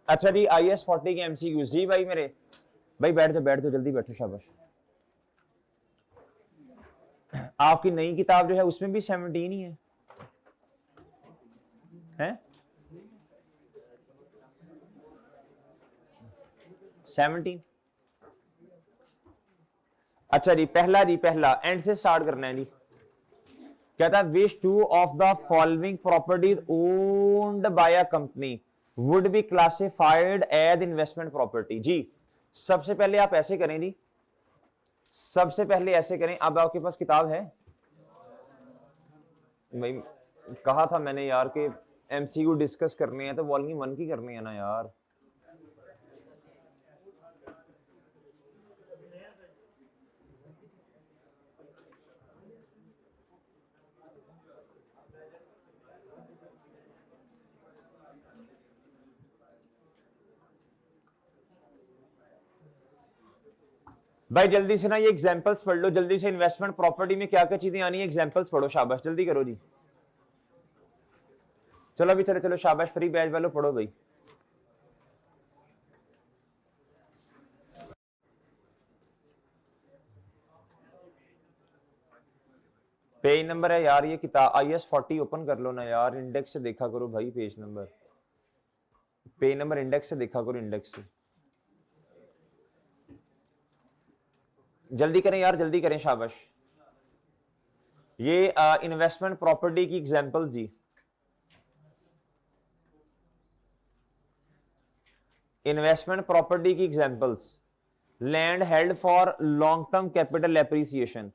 अच्छा जी, IS40 के MCQ जी भाई मेरे भाई, बैठ जाओ जल्दी बैठो, शाबाश। आपकी नई किताब जो है उसमें भी 17 ही है 17। अच्छा जी, पहला एंड से स्टार्ट करना है जी। कहता है which two of the following properties owned by a company would be classified as investment property. जी सबसे पहले आप ऐसे करें जी, सबसे पहले ऐसे करें। अब आपके पास किताब है भाई, कहा था मैंने यार कि MCQ डिस्कस करने हैं तो वॉल्यूम 1 की करनी है ना यार। भाई जल्दी से ना ये एग्जांपल्स पढ़ लो जल्दी से, इन्वेस्टमेंट प्रॉपर्टी में क्या क्या चीजें आनी है, एग्जांपल्स पढ़ो, शाबाश जल्दी करो जी। चलो अभी चलो शाबाश, फ्री बैच वालों पढ़ो भाई। पेज नंबर है यार, ये किताब IS40 ओपन कर लो ना यार, इंडेक्स से देखा करो भाई, पेज नंबर इंडेक्स से देखा करो, इंडेक्स से। जल्दी करें यार, जल्दी करें, शाबाश। ये इन्वेस्टमेंट प्रॉपर्टी की एग्जांपल्स जी। इन्वेस्टमेंट प्रॉपर्टी की examples, land held for long term capital appreciation.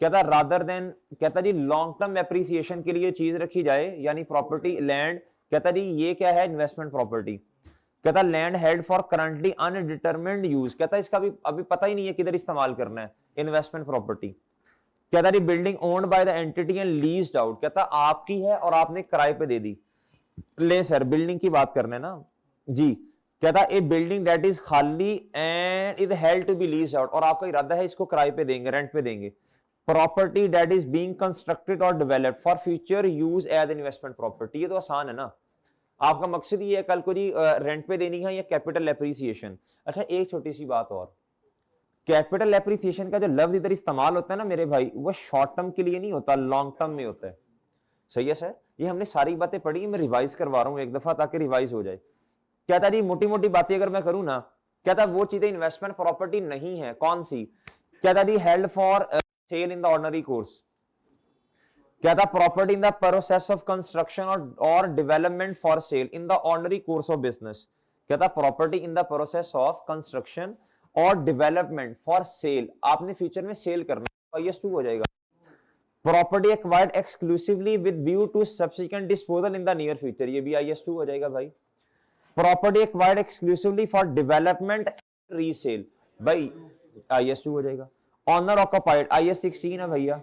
कहता रादर देन, कहता जी लॉन्ग टर्म एप्रिसिएशन के लिए चीज रखी जाए यानी प्रॉपर्टी लैंड। कहता जी ये क्या है, इन्वेस्टमेंट प्रॉपर्टी। कहता land held for currently undetermined use, कहता इसका भी अभी पता ही नहीं है किधर इस्तेमाल करना है, इन्वेस्टमेंट प्रॉपर्टी। कहता जी building owned by the entity and leased out, कहता आपकी है और आपने किराए पे दे दी। ले सर बिल्डिंग की बात करने ना जी। कहता ए बिल्डिंग दैट इज खाली and is held to be leased out, और आपका इरादा है इसको किराए पे देंगे, रेंट पे देंगे। Property that is being constructed और developed for future use as investment property. ये तो आसान है ना, आपका मकसद ये है कल को जी रेंट पे देनी है या कैपिटल एप्रिसिएशन। अच्छा एक छोटी सी बात और, कैपिटल एप्रिसिएशन का जो लफ्ज इधर इस्तेमाल होता है ना मेरे भाई, वो शॉर्ट टर्म के लिए नहीं होता, लॉन्ग टर्म में होता है। सही है सर, ये हमने सारी बातें पढ़ी, मैं रिवाइज करवा रहा हूं एक दफा ताकि रिवाइज हो जाए। कहता जी मोटी मोटी बातें अगर मैं करूं ना, कहता वो चीजें इन्वेस्टमेंट प्रॉपर्टी नहीं है, कौन सी। कहता जी held for sale in the ordinary course. कहता property in the process of construction और development for sale in the ordinary course of business. कहता property in the process of construction और डेवलपमेंट फॉर सेल, आपने future में sale करना, IS2 हो जाएगा। Property acquired exclusively with view to subsequent disposal in the near future, ये भी IS2 हो जाएगा भाई। Property acquired exclusively for development resale, भाई IS2 हो जाएगा। ऑनर ऑक्युपाइड IS16 है भैया।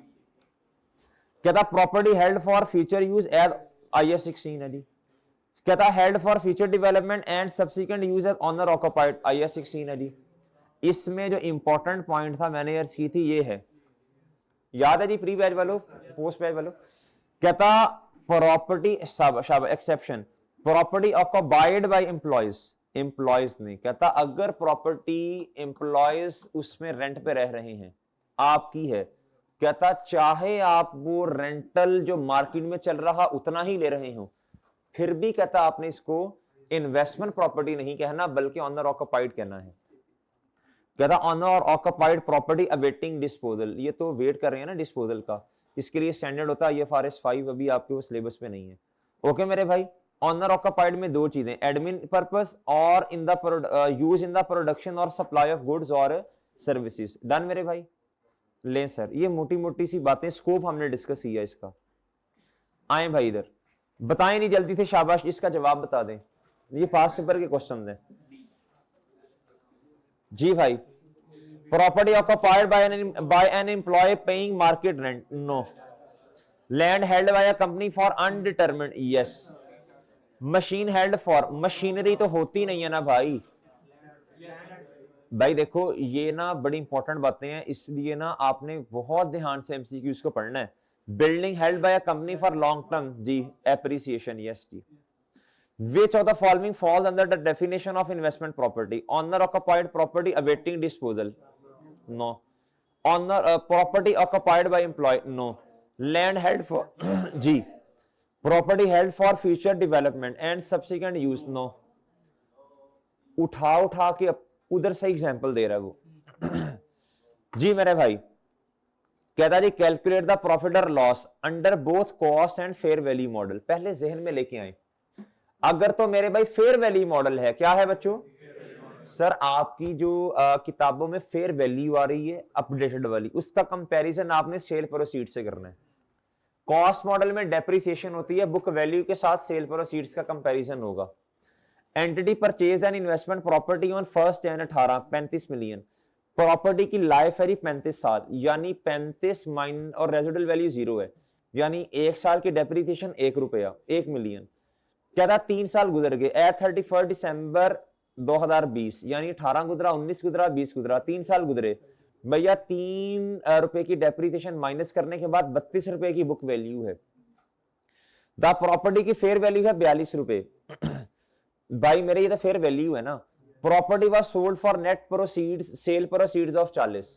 कहता property held for future use as IS16 है जी। कहता held for future development and subsequent use as owner occupied IS16 है जी। इसमें जो इंपॉर्टेंट पॉइंट था मैंने अर्ज की थी ये है, याद है जी, प्री बैच वालों पोस्ट बैच वालों। कहता property exception, property occupied bye employees, employees नहीं। कहता अगर प्रॉपर्टी एम्प्लॉयज उसमें रेंट पे रह रहे हैं, आपकी है, कहता चाहे आप वो रेंटल जो मार्केट में चल रहा उतना ही ले रहे हो, फिर भी कहता आपने इसको इन्वेस्टमेंट प्रॉपर्टी नहीं कहना बल्कि ऑनर ऑक्युपाइड कहना है। कहता owner occupied property awaiting disposal, ये तो वेट कर रहे हैं ना डिस्पोजल का, इसके लिए स्टैंडर्ड होता है IFRS 5, अभी आपके वो सिलेबस में नहीं है। ओके मेरे भाई, ऑनर ऑक्युपाइड में दो चीजें, एडमिन पर्पस और in the use in the production और सप्लाई ऑफ गुड्स और सर्विसेज। डन मेरे भाई। ले सर ये मोटी मोटी सी बातें, स्कोप हमने डिस्कस किया इसका। आए भाई इधर, बताएं नहीं जल्दी से, शाबाश इसका जवाब बता दें, ये पास्ट पेपर के क्वेश्चन हैं जी भाई। Property occupied by an employee paying market rent, no. Land held by a company for undetermined, yes. Machine held for, machinery तो होती नहीं है ना भाई। भाई देखो ये ना बड़ी इंपॉर्टेंट बातें हैं, इसलिए ना आपने बहुत ध्यान से MCQs को पढ़ना है। Building held by a company for long term, जी एप्रिसिएशन, यस जी। Which of the following falls under the definition of investment property? Owner occupied property awaiting disposal? No. Owner property occupied by employee? No. Land held for G. Property held for future development and subsequent use? No. उठा उठा के उधर से example दे रहा है वो जी मेरे भाई। कहता जी कैलकुलेट द प्रॉफिट और loss under both cost and fair value model. पहले जहन में लेके आए, अगर तो मेरे भाई फेयर वैल्यू मॉडल है, क्या है बच्चों सर, आपकी जो किताबों में फेयर वैल्यू आ रही है अपडेटेड वाली, उसका कंपैरिजन आपने सेल प्रोसीड से करना है। कॉस्ट मॉडल में डेप्रिसिएशन होती है, बुक वैल्यू के साथ सेल प्रोसीड्स का कंपैरिजन होगा। Entity purchase and investment property on 1 January 18 35 million. Property की लाइफ है 35 साल, यानी 35 माइन और रेजिडुअल वैल्यू 0 है, यानी 1 साल की डेप्रिसिएशन 1 रुपया 1 मिलियन। क्या था 3 साल गुजर गए एट 31 दिसंबर 2020, यानी 18 गुजरा 19 गुजरा 20 गुजरा, 3 साल गुजरे भैया। 3 रुपए की डेप्रिसिएशन माइनस करने के बाद 32 रुपए की बुक वैल्यू है। द प्रॉपर्टी की फेयर वैल्यू है 42 रुपए भाई मेरे, ये तो फेयर वैल्यू है ना। Property was sold for net proceeds sale proceeds of 40।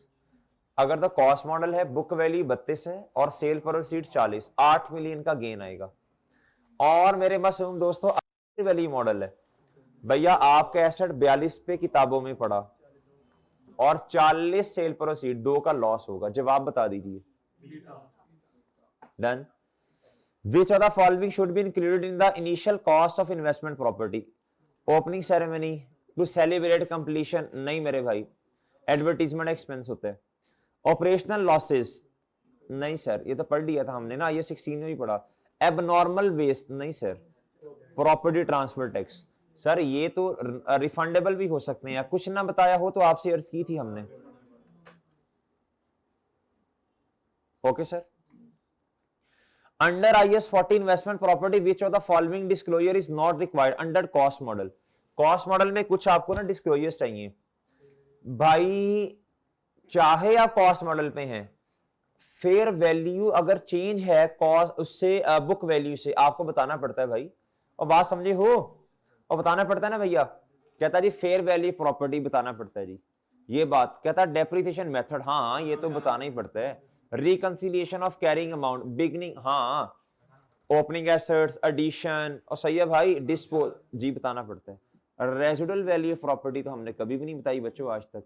अगर तो कॉस्ट मॉडल है, बुक वैल्यू 32 है और सेल प्रोसीड्स 40, 8 मिलियन का गेन आएगा। और मेरे मासूम दोस्तों वैल्यू मॉडल है भैया, आपका एसेट 42 पे किताबों में पड़ा और 40 सेल प्रोसीड, 2 का लॉस होगा। जवाब बता दीजिए। Done. Which of the following should be included in the initial cost of investment property? Opening ceremony to celebrate completion? नहीं मेरे भाई, एडवर्टीजमेंट एक्सपेंस होता है। Operational losses? नहीं सर, ये तो पढ़ लिया था हमने ना, ये 16 में भी पढ़ा। Abnormal waste? नहीं sir. Property transfer tax? Sir ये तो रिफंडेबल भी हो सकते हैं, कुछ ना बताया हो तो आपसे अर्ज की थी हमने। Okay sir. Under IAS 40 investment property which of the following disclosure is not required under cost model? Cost model में कुछ आपको ना डिस्क्लोजर्स चाहिए भाई, चाहे आप कॉस्ट मॉडल पे हैं, फेयर वैल्यू अगर चेंज है कॉस्ट उससे बुक वैल्यू से, आपको बताना पड़ता है भाई। और बात समझे हो, और बताना पड़ता है ना भैया। कहता जी फेयर वैल्यू प्रॉपर्टी बताना पड़ता है जी, ये बात। कहता डेप्रिसिएशन मेथड, हाँ ये तो बताना ही पड़ता है। Reconciliation of carrying amount beginning, हाँ। ओपनिंग एसेट्स, एडिशन, और सही है भाई डिस्पोज, जी बताना पड़ता है। रेजिडुअल वैल्यू ऑफ प्रॉपर्टी तो हमने कभी भी नहीं बताई बच्चों आज तक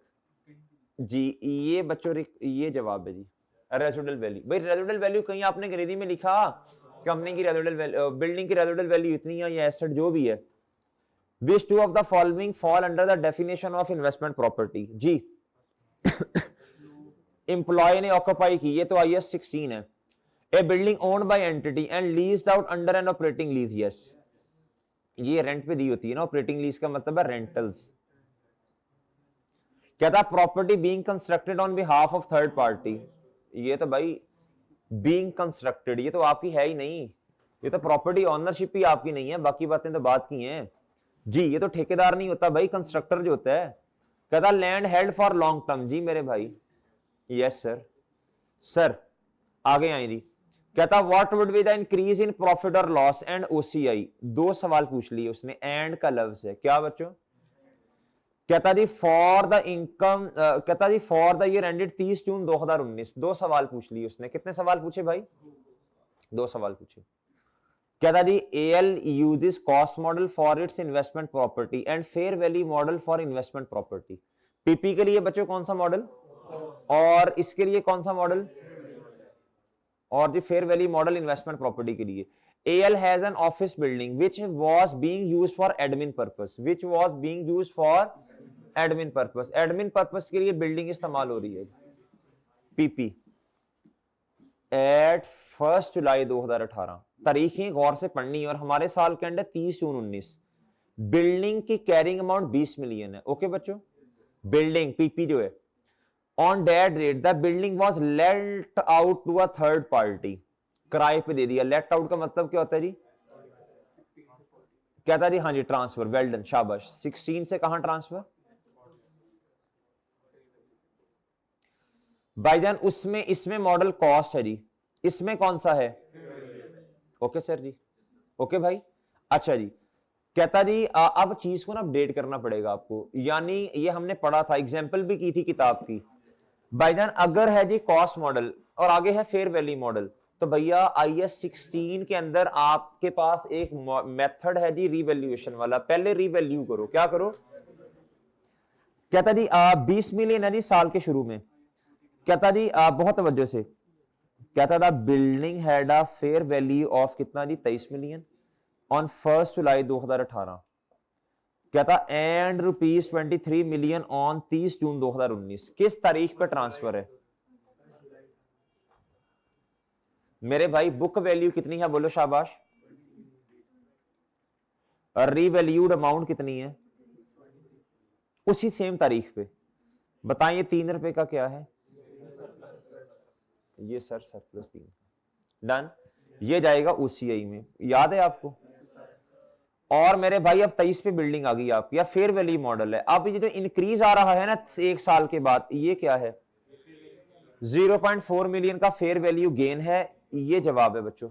जी। ये बच्चों ये जवाब है जी, रेजिडुअल वैल्यू। भाई रेजिडुअल वैल्यू कहीं आपने अंग्रेजी में लिखा कंपनी की रेजिडुअल वैल्यू, बिल्डिंग की रेजिडुअल वैल्यू इतनी है, या एसेट जो भी है। Which two of the following fall under the definition of investment property? जी एम्प्लॉय ने ऑक्यूपाई की, ये तो IAS 16 है। A building owned by entity and leased out under an operating lease, yes ये रेंट पे दी होती है ना, ऑपरेटिंग लीज का मतलब है रेंटल्स। क्या था property being constructed on behalf of third party? ये तो भाई बीइंग कंस्ट्रक्टेड, ये तो आपकी है ही नहीं, ये तो प्रॉपर्टी ऑनरशिप ही आपकी नहीं है, बाकी बातें तो बात की हैं जी। ये तो ठेकेदार नहीं होता भाई, कंस्ट्रक्टर जो होता है। कहता land held for long term, जी मेरे भाई यस सर। सर आगे आए जी। कहता what would be the increase in profit और लॉस एंड OCI? 2 सवाल पूछ लिए उसने, एंड का लफ्ज है क्या बच्चों? कहता जी फॉर द इनकम, कहता जी फॉर द ईयर एंडेड 30 जून 2019। 2 सवाल पूछ लिए उसने। कितने सवाल पूछे भाई? 2 सवाल पूछे। कहता जी AL uses cost model for its investment property and fair value model for investment property। PP के लिए बच्चों कौन सा मॉडल, और इसके लिए कौन सा मॉडल, और जी fair value model investment property के लिए। AL has an office building which was being used for admin purpose, which was being used for admin purpose, admin purpose के लिए बिल्डिंग इस्तेमाल हो रही है। PP एट 1 जुलाई 2018, तारीखें गौर से पढ़नी है, और हमारे साल के अंदर 30 जून 19। बिल्डिंग की कैरिंग अमाउंट 20 मिलियन है। ओके बच्चों, बिल्डिंग PP जो है, on that rate the building was let out to a third party, किराए पे दे दिया। लेट आउट का मतलब क्या होता है जी? कहता जी हाँ जी ट्रांसफर, वेल डन शाबाश। 16 से कहां ट्रांसफर भाईजान? उसमें इसमें मॉडल कॉस्ट है जी, इसमें कौन सा है? ओके सर जी, ओके भाई। अच्छा जी, कहता जी अब चीज को ना अपडेट करना पड़ेगा आपको, यानी ये हमने पढ़ा था, एग्जाम्पल भी की थी किताब की भाईजान। अगर है जी कॉस्ट मॉडल और आगे है फेयर वैल्यू मॉडल, तो भैया IAS 16 के अंदर आपके पास एक मेथड है जी रिवैल्यूएशन वाला। पहले रिवैल्यू करो, क्या करो? कहता जी 20 मिलियन है जी साल के शुरू में। कहता जी बहुत तवज्जो से, कहता था building had a fair value of कितना जी 23 मिलियन ऑन 1 जुलाई 2018। कहता एंड ₹23 मिलियन ऑन 30 जून 2019। किस तारीख पर ट्रांसफर है मेरे भाई? बुक वैल्यू कितनी है बोलो शाबाश। रीवैल्यूड अमाउंट कितनी है उसी सेम तारीख पे? बताएं ये ₹3 का क्या है? ये सर सरप्लस 3 डन। ये जाएगा OCI में, याद है आपको? और मेरे भाई अब 23 पे बिल्डिंग आ गई आपकी, या फेयर वैल्यू मॉडल है। अब ये जो इंक्रीज आ रहा है ना 1 साल के बाद, ये क्या है? 0.4 मिलियन का फेयर वैल्यू गेन है। ये जवाब है बच्चों।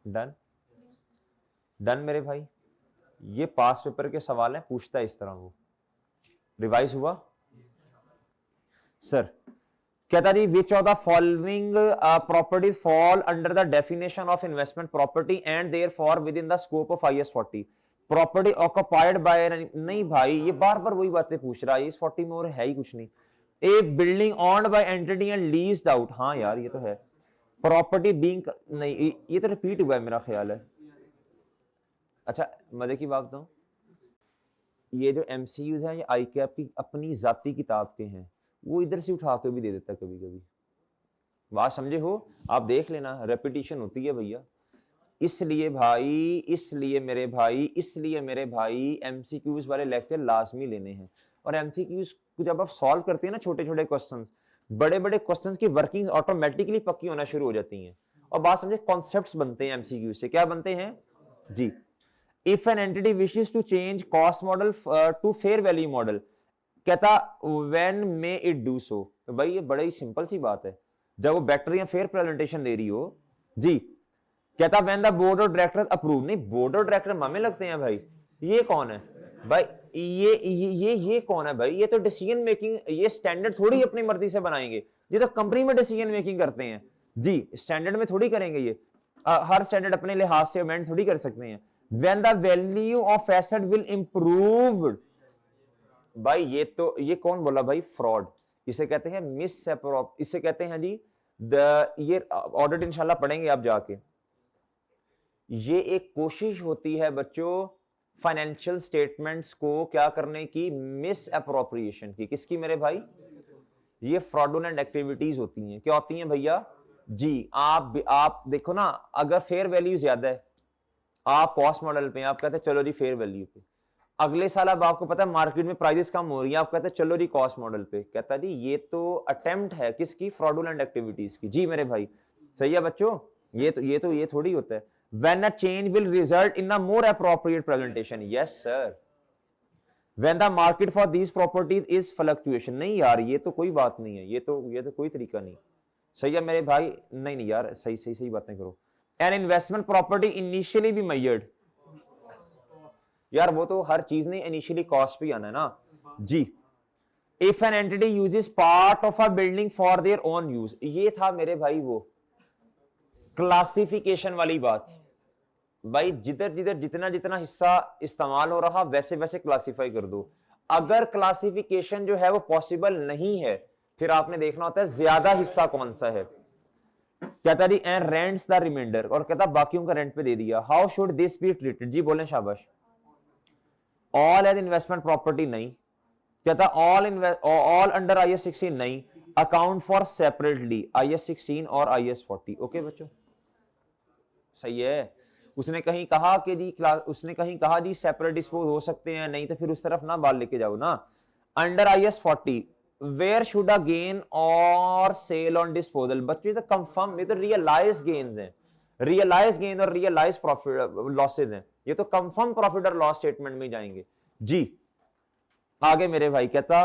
डन डन मेरे भाई। ये पास पेपर के सवाल है, पूछता है इस तरह। वो रिवाइज हुआ सर? कहता जी which of the following properties fall under the definition of investment property and therefore within the scope of IAS 40। Property occupied by, नहीं भाई ये बार बार वही बातें पूछ रहा है, इस 40 में और है ही कुछ नहीं। A building owned by entity and leased out, हाँ यार ये तो है। प्रॉपर्टी बीइंग, नहीं ये तो रिपीट हुआ है मेरा ख्याल है। अच्छा मजे की बात बताऊं, ये जो MCUs हैं ये ICAP की अपनी जाती किताब के हैं, वो इधर से उठा के भी दे देता कभी कभी। बात समझे हो? आप देख लेना, रेपिटेशन होती है भैया। इसलिए भाई, इसलिए मेरे भाई MCQs वाले लेक्चर लाजमी लेने हैं। और MCQs को जब आप सॉल्व करते हैं ना, छोटे छोटे क्वेश्चंस, बड़े बड़े क्वेश्चंस की वर्किंग ऑटोमेटिकली पक्की होना शुरू हो जाती हैं। और बात समझे, कॉन्सेप्ट्स बनते हैं MCQ से। क्या बनते हैं जी? If an entity wishes to change cost model to fair value model, कहता when may it do so. तो भाई ये बड़ी सिंपल सी बात है, जब वो बेटर या फेयर प्रेजेंटेशन दे रही हो जी। कहता when the board of directors approve, नहीं बोर्ड ऑफ डायरेक्टर मामे लगते हैं भाई। ये कौन है भाई? ये कौन है भाई? ये तो डिसीजन मेकिंग, ये स्टैंडर्ड थोड़ी अपनी मर्जी से बनाएंगे, ये तो कंपनी में डिसीजन मेकिंग करते हैं जी। स्टैंडर्ड में थोड़ी करेंगे ये, हर स्टैंडर्ड अपने लिहाज से अमेंड थोड़ी कर सकते हैं। When the value of asset will improve, भाई ये कौन बोला भाई? फ्रॉड। इसे कहते हैं मिस एप्रोप, इसे कहते हैं जी ये ऑडिट इंशाल्लाह पढ़ेंगे आप जाके। ये एक कोशिश होती है बच्चों फाइनेंशियल स्टेटमेंट्स को क्या करने की? मिस अप्रोप्रिएशन की। किसकी मेरे भाई? ये फ्रॉडुलेंट एक्टिविटीज होती हैं। क्या होती हैं भैया जी? आप देखो ना, अगर फेयर वैल्यू ज्यादा है, आप कॉस्ट मॉडल पे, आप कहते हैं चलो जी फेयर वैल्यू पे। अगले साल अब आपको पता है मार्केट में प्राइसेस कम हो रही है, आप कहते हैं चलो जी कॉस्ट मॉडल पे। कहता जी ये तो अटेम्प्ट है किसकी? फ्रॉडुलेंट एक्टिविटीज की जी मेरे भाई। सही है बच्चों? ये थोड़ी होता है। When a change will result in a more appropriate presentation, yes sir. When the market for these properties is fluctuation, नहीं यार ये तो कोई बात नहीं है, ये तो कोई तरीका नहीं। सही है मेरे भाई? नहीं यार, सही बातें करो। An investment property initially be measured, यार वो तो हर चीज ने इनिशियली कॉस्ट भी आना है ना जी। If an entity uses part of a building for their own use, ये था मेरे भाई वो क्लासिफिकेशन वाली बात भाई। जिधर जितना हिस्सा इस्तेमाल हो रहा वैसे वैसे क्लासिफाई कर दो। अगर क्लासिफिकेशन जो है वो पॉसिबल नहीं है, फिर आपने देखना होता है ज्यादा हिस्सा कौन सा है। कहता जी एंड रेंट्स द रिमाइंडर, और कहता बाकियों का रेंट पे दे दिया। How should this be treated? जी बोले शाबाश। ऑल एज इन्वेस्टमेंट प्रॉपर्टी, नहीं। कहता ऑल अंडर IAS 16, नहीं। अकाउंट फॉर सेपरेटली IAS 16 और IAS 40। ओके बच्चों सही है। उसने कहीं कहा जी सेपरेट डिस्पोज हो सकते हैं, नहीं तो फिर उस तरफ ना बाल लेके जाओ ना। Under IAS 40 where should a gain और सेल ऑन डिस्पोजल, बच्चों तो कंफर्म, ये तो रियलाइज गेन्स हैं। रियलाइज गेन और रियलाइज प्रॉफिट लॉसेज हैं, ये तो कंफर्म प्रॉफिट और लॉस स्टेटमेंट में जाएंगे जी। आगे मेरे भाई कहता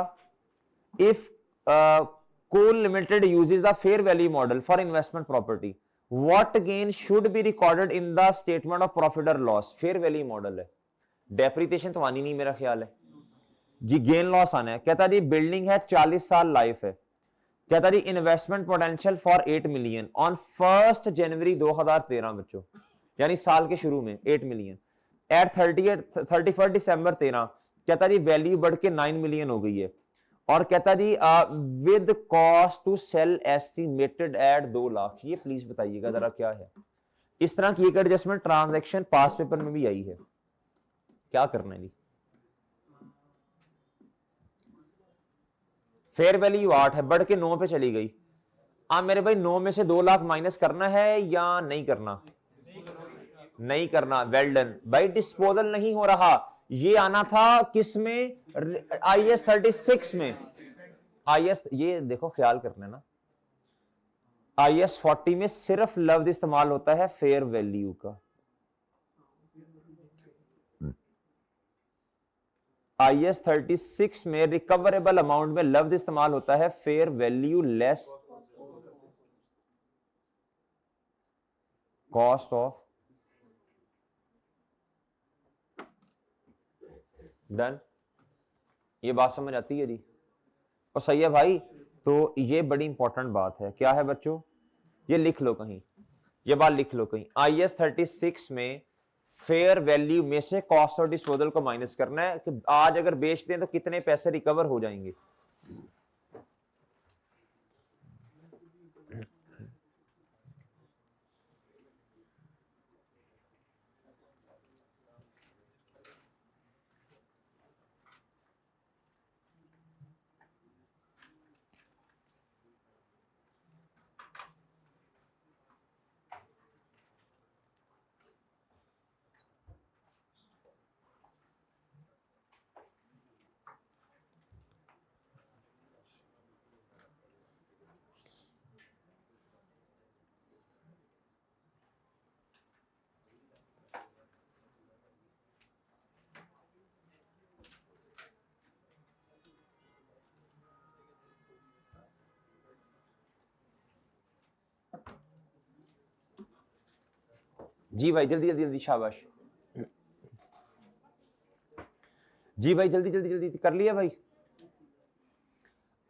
if Coal Limited uses the fair value model for investment property, what gain should be recorded in the statement of profit और लॉस। फेयर वैल्यू मॉडल है, डेप्रिसिएशन तो आनी नहीं मेरा ख्याल है जी, गेन लॉस आना है। कहता जी बिल्डिंग है 40 साल लाइफ है। कहता जी investment potential for 8 million on 1 January 2013 बच्चों, यानी साल के शुरू में 8 मिलियन एट 31 दिसंबर 13। कहता जी वैल्यू बढ़ के 9 मिलियन हो गई है। और कहता जी with cost to sell estimated at 2 lakh. ये प्लीज बताइएगा जरा क्या है। इस तरह की एक एडजस्टमेंट ट्रांजैक्शन पास पेपर में भी आई है, क्या करना है जी। फेयर वैल्यू 8 है, बढ़ के 9 पे चली गई। अब मेरे भाई 9 में से 2 लाख माइनस करना है या नहीं करना? नहीं करना। वेल डन भाई, डिस्पोजल नहीं हो रहा। ये आना था किस में? IAS 36 में। IAS ये देखो ख्याल करना ना, IAS 40 में सिर्फ लफ्ज इस्तेमाल होता है फेयर वैल्यू का। IAS 36 में रिकवरेबल अमाउंट में लफ्ज इस्तेमाल होता है fair value less cost of. Done, ये बात समझ आती है जी? और सही है भाई। तो ये बड़ी इंपॉर्टेंट बात है, क्या है बच्चों? ये लिख लो कहीं, ये बात लिख लो कहीं। IAS 36 में फेयर वैल्यू में से कॉस्ट ऑफ डिस्पोजल को माइनस करना है कि आज अगर बेच दें तो कितने पैसे रिकवर हो जाएंगे। जी भाई जल्दी जल्दी जल्दी, शाबाश जी भाई, जल्दी जल्दी जल्दी कर लिया भाई।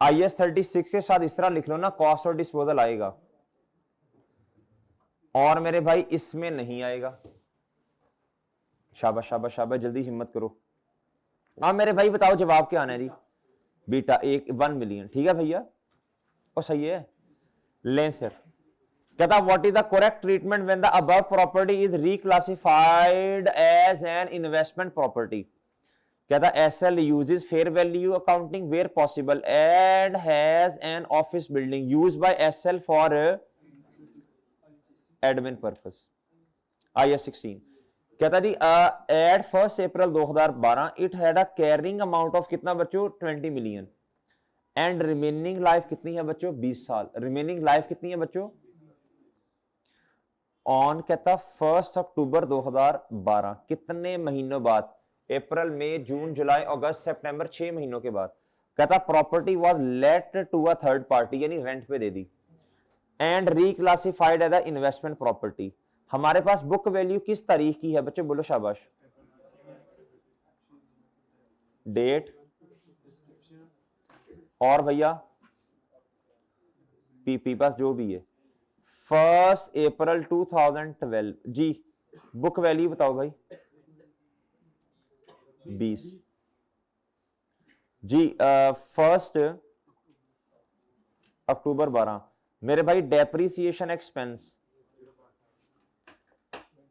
IAS 36 के साथ इस तरह लिख लो ना, कॉस्ट ऑफ डिस्पोजल आएगा और मेरे भाई इसमें नहीं आएगा। शाबाश शाबाश शाबाश, जल्दी हिम्मत करो। हाँ मेरे भाई बताओ जवाब क्या आना है जी? बीटा 1 मिलियन, ठीक है भैया, और सही है। लें सर, कहता what is the correct treatment when the above property is reclassified as an investment property. कहता SL uses fair value accounting where possible and has an office building used by SL for admin purpose। IAS 16 कहता जी at 1 April 2012 it had a carrying amount of कितना बच्चों? 20 million and remaining life कितनी है बच्चों? 20 साल। Remaining life कितनी है बच्चों? ऑन कहता 1 अक्टूबर 2012, कितने महीनों बाद? अप्रैल मई जून जुलाई अगस्त सितंबर, 6 महीनों के बाद। कहता property was let to a third party, यानी रेंट पे दे दी, and reclassified as a investment property. हमारे पास बुक वैल्यू किस तारीख की है बच्चों? बोलो शाबाश। डेट और भैया पी पास जो भी है 1 अप्रैल 2012 जी। बुक वैल्यू बताओ भाई। 20 जी। 1 अक्टूबर 12 मेरे भाई। डेप्रीसिएशन एक्सपेंस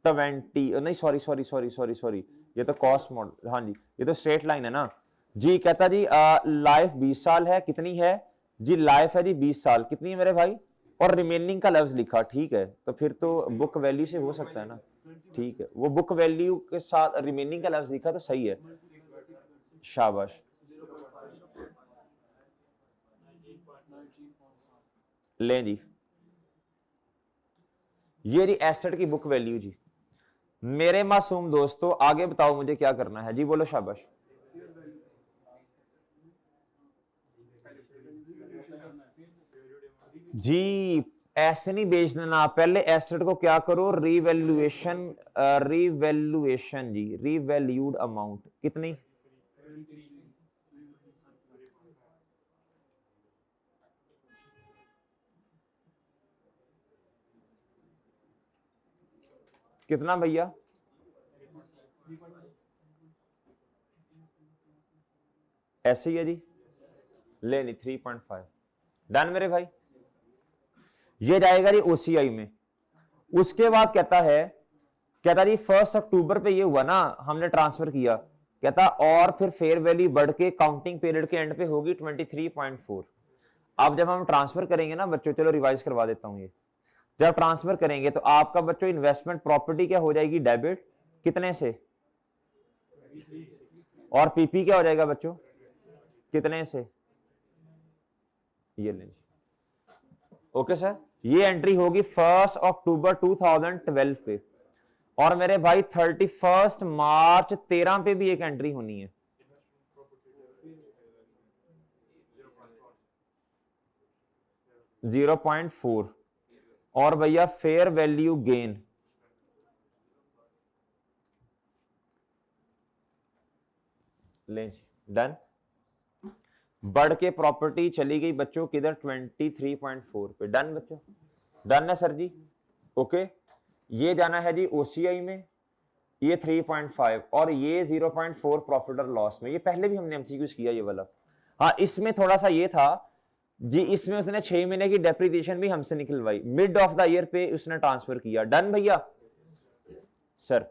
20, नहीं sorry sorry sorry sorry sorry, ये तो कॉस्ट मॉडल, हाँ जी ये तो स्ट्रेट लाइन है ना जी। कहता जी लाइफ 20 साल है, कितनी है जी? लाइफ है जी 20 साल, कितनी है मेरे भाई? और रिमेनिंग का लफ्ज लिखा, ठीक है, तो फिर तो बुक वैल्यू से हो सकता है ना, ठीक है। वो बुक वैल्यू के साथ रिमेनिंग का लफ्ज लिखा तो सही है, शाबाश। लें जी, ये जी एसेट की बुक वैल्यू जी। मेरे मासूम दोस्तों आगे बताओ मुझे क्या करना है जी? बोलो शाबाश जी। ऐसे नहीं बेच देना, पहले एसेट को क्या करो, रिवैल्यूएशन, रिवैल्यूएशन जी, रिवैल्यूड अमाउंट कितनी, कितना भैया, ऐसे ही है जी, लेनी 3.5, डन मेरे भाई। ये जाएगा जी ओसीआई में। उसके बाद कहता जी 1 अक्टूबर पे ये हुआ ना, हमने ट्रांसफर किया, कहता और फिर फेयर वैल्यू बढ़ के काउंटिंग पीरियड के एंड पे होगी 23.4। अब जब हम ट्रांसफर करेंगे ना बच्चों, चलो रिवाइज करवा देता हूं, ये जब ट्रांसफर करेंगे तो आपका बच्चों इन्वेस्टमेंट प्रॉपर्टी क्या हो जाएगी, डेबिट कितने से, और पीपी क्या हो जाएगा बच्चों, कितने से, ये लेंगे। ओके सर, ये एंट्री होगी 1 अक्टूबर 2012 पे, और मेरे भाई 31 मार्च 13 पे भी एक एंट्री होनी है। $0.4, और भैया फेयर वैल्यू गेन लें, डन। बढ़ के प्रॉपर्टी चली गई बच्चों किधर, 23.4 पे, डन बच्चों, डन है सर जी। ओके, ये जाना है जी ओसीआई में, ये 3.5 और ये 0.4 प्रॉफिट और लॉस में। ये पहले भी हमने एमसीक्यूज किया ये वाला। हाँ, इसमें थोड़ा सा ये था जी, इसमें उसने 6 महीने की डेप्रिसिएशन भी हमसे निकलवाई, मिड ऑफ द ईयर पे उसने ट्रांसफर किया, डन भैया। सर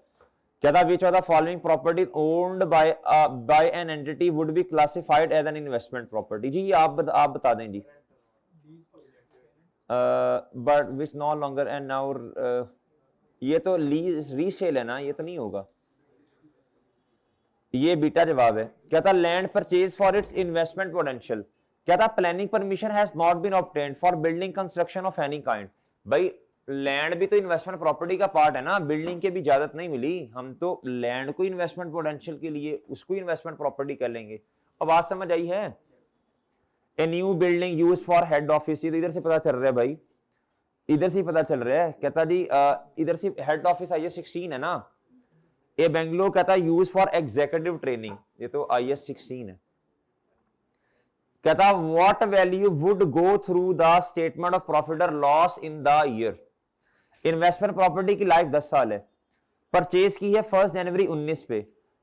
क्या था, which of the following property owned by an entity would be classified as an investment property, जी आप बता दें जी। But which no longer and now, ये तो लीज रीसेल है ना, ये तो नहीं होगा, ये बीटा जवाब है। क्या था, land purchase for its investment potential, क्या था, planning permission has not been obtained for building construction of any kind. भाई लैंड भी तो इन्वेस्टमेंट प्रॉपर्टी का पार्ट है ना, बिल्डिंग की भी इजाजत नहीं मिली, हम तो लैंड को इन्वेस्टमेंट पोटेंशियल के लिए उसको इन्वेस्टमेंट प्रॉपर्टी कर लेंगे। अब बात समझ आई है। A new building use for head office, इधर से पता चल रहा है भाई, इधर से पता चल रहा है। कहता जी इधर से हेड ऑफिस IS 16 है ना, ए बेंगलोर कहता यूज फॉर एग्जीक्यूटिव ट्रेनिंग, ये तो IS 16 है। कहता what value would go through the statement of profit और loss in the year. Investment property की लाइफ 10 साल है, परचेज की है 1 जनवरी 19 पे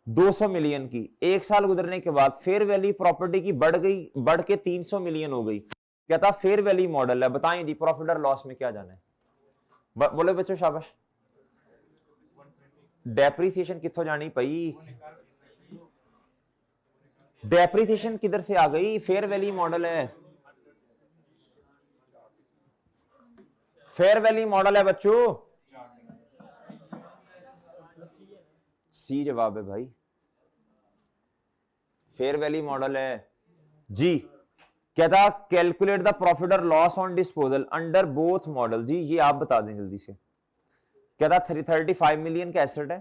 200 मिलियन की, एक साल गुजरने के बाद फेयर वैल्यू प्रॉपर्टी की बढ़ के 300 मिलियन हो गई। कहता फेयर वैल्यू मॉडल है, बताएं जी प्रॉफिट और लॉस में क्या जाना है, बोले बच्चों शाबाश। डेप्रीसिएशन कितों जानी पई, डेप्रीसिएशन किधर से आ गई, फेयर वैल्यू मॉडल है, फेयर वैल्यू मॉडल है बच्चों, सी जवाब है भाई, फेयर वैल्यू मॉडल है जी। कहता कैलकुलेट द प्रॉफिट और loss on disposal under both model, जी ये आप बता दें जल्दी से। कहता 35 मिलियन का एसेट है,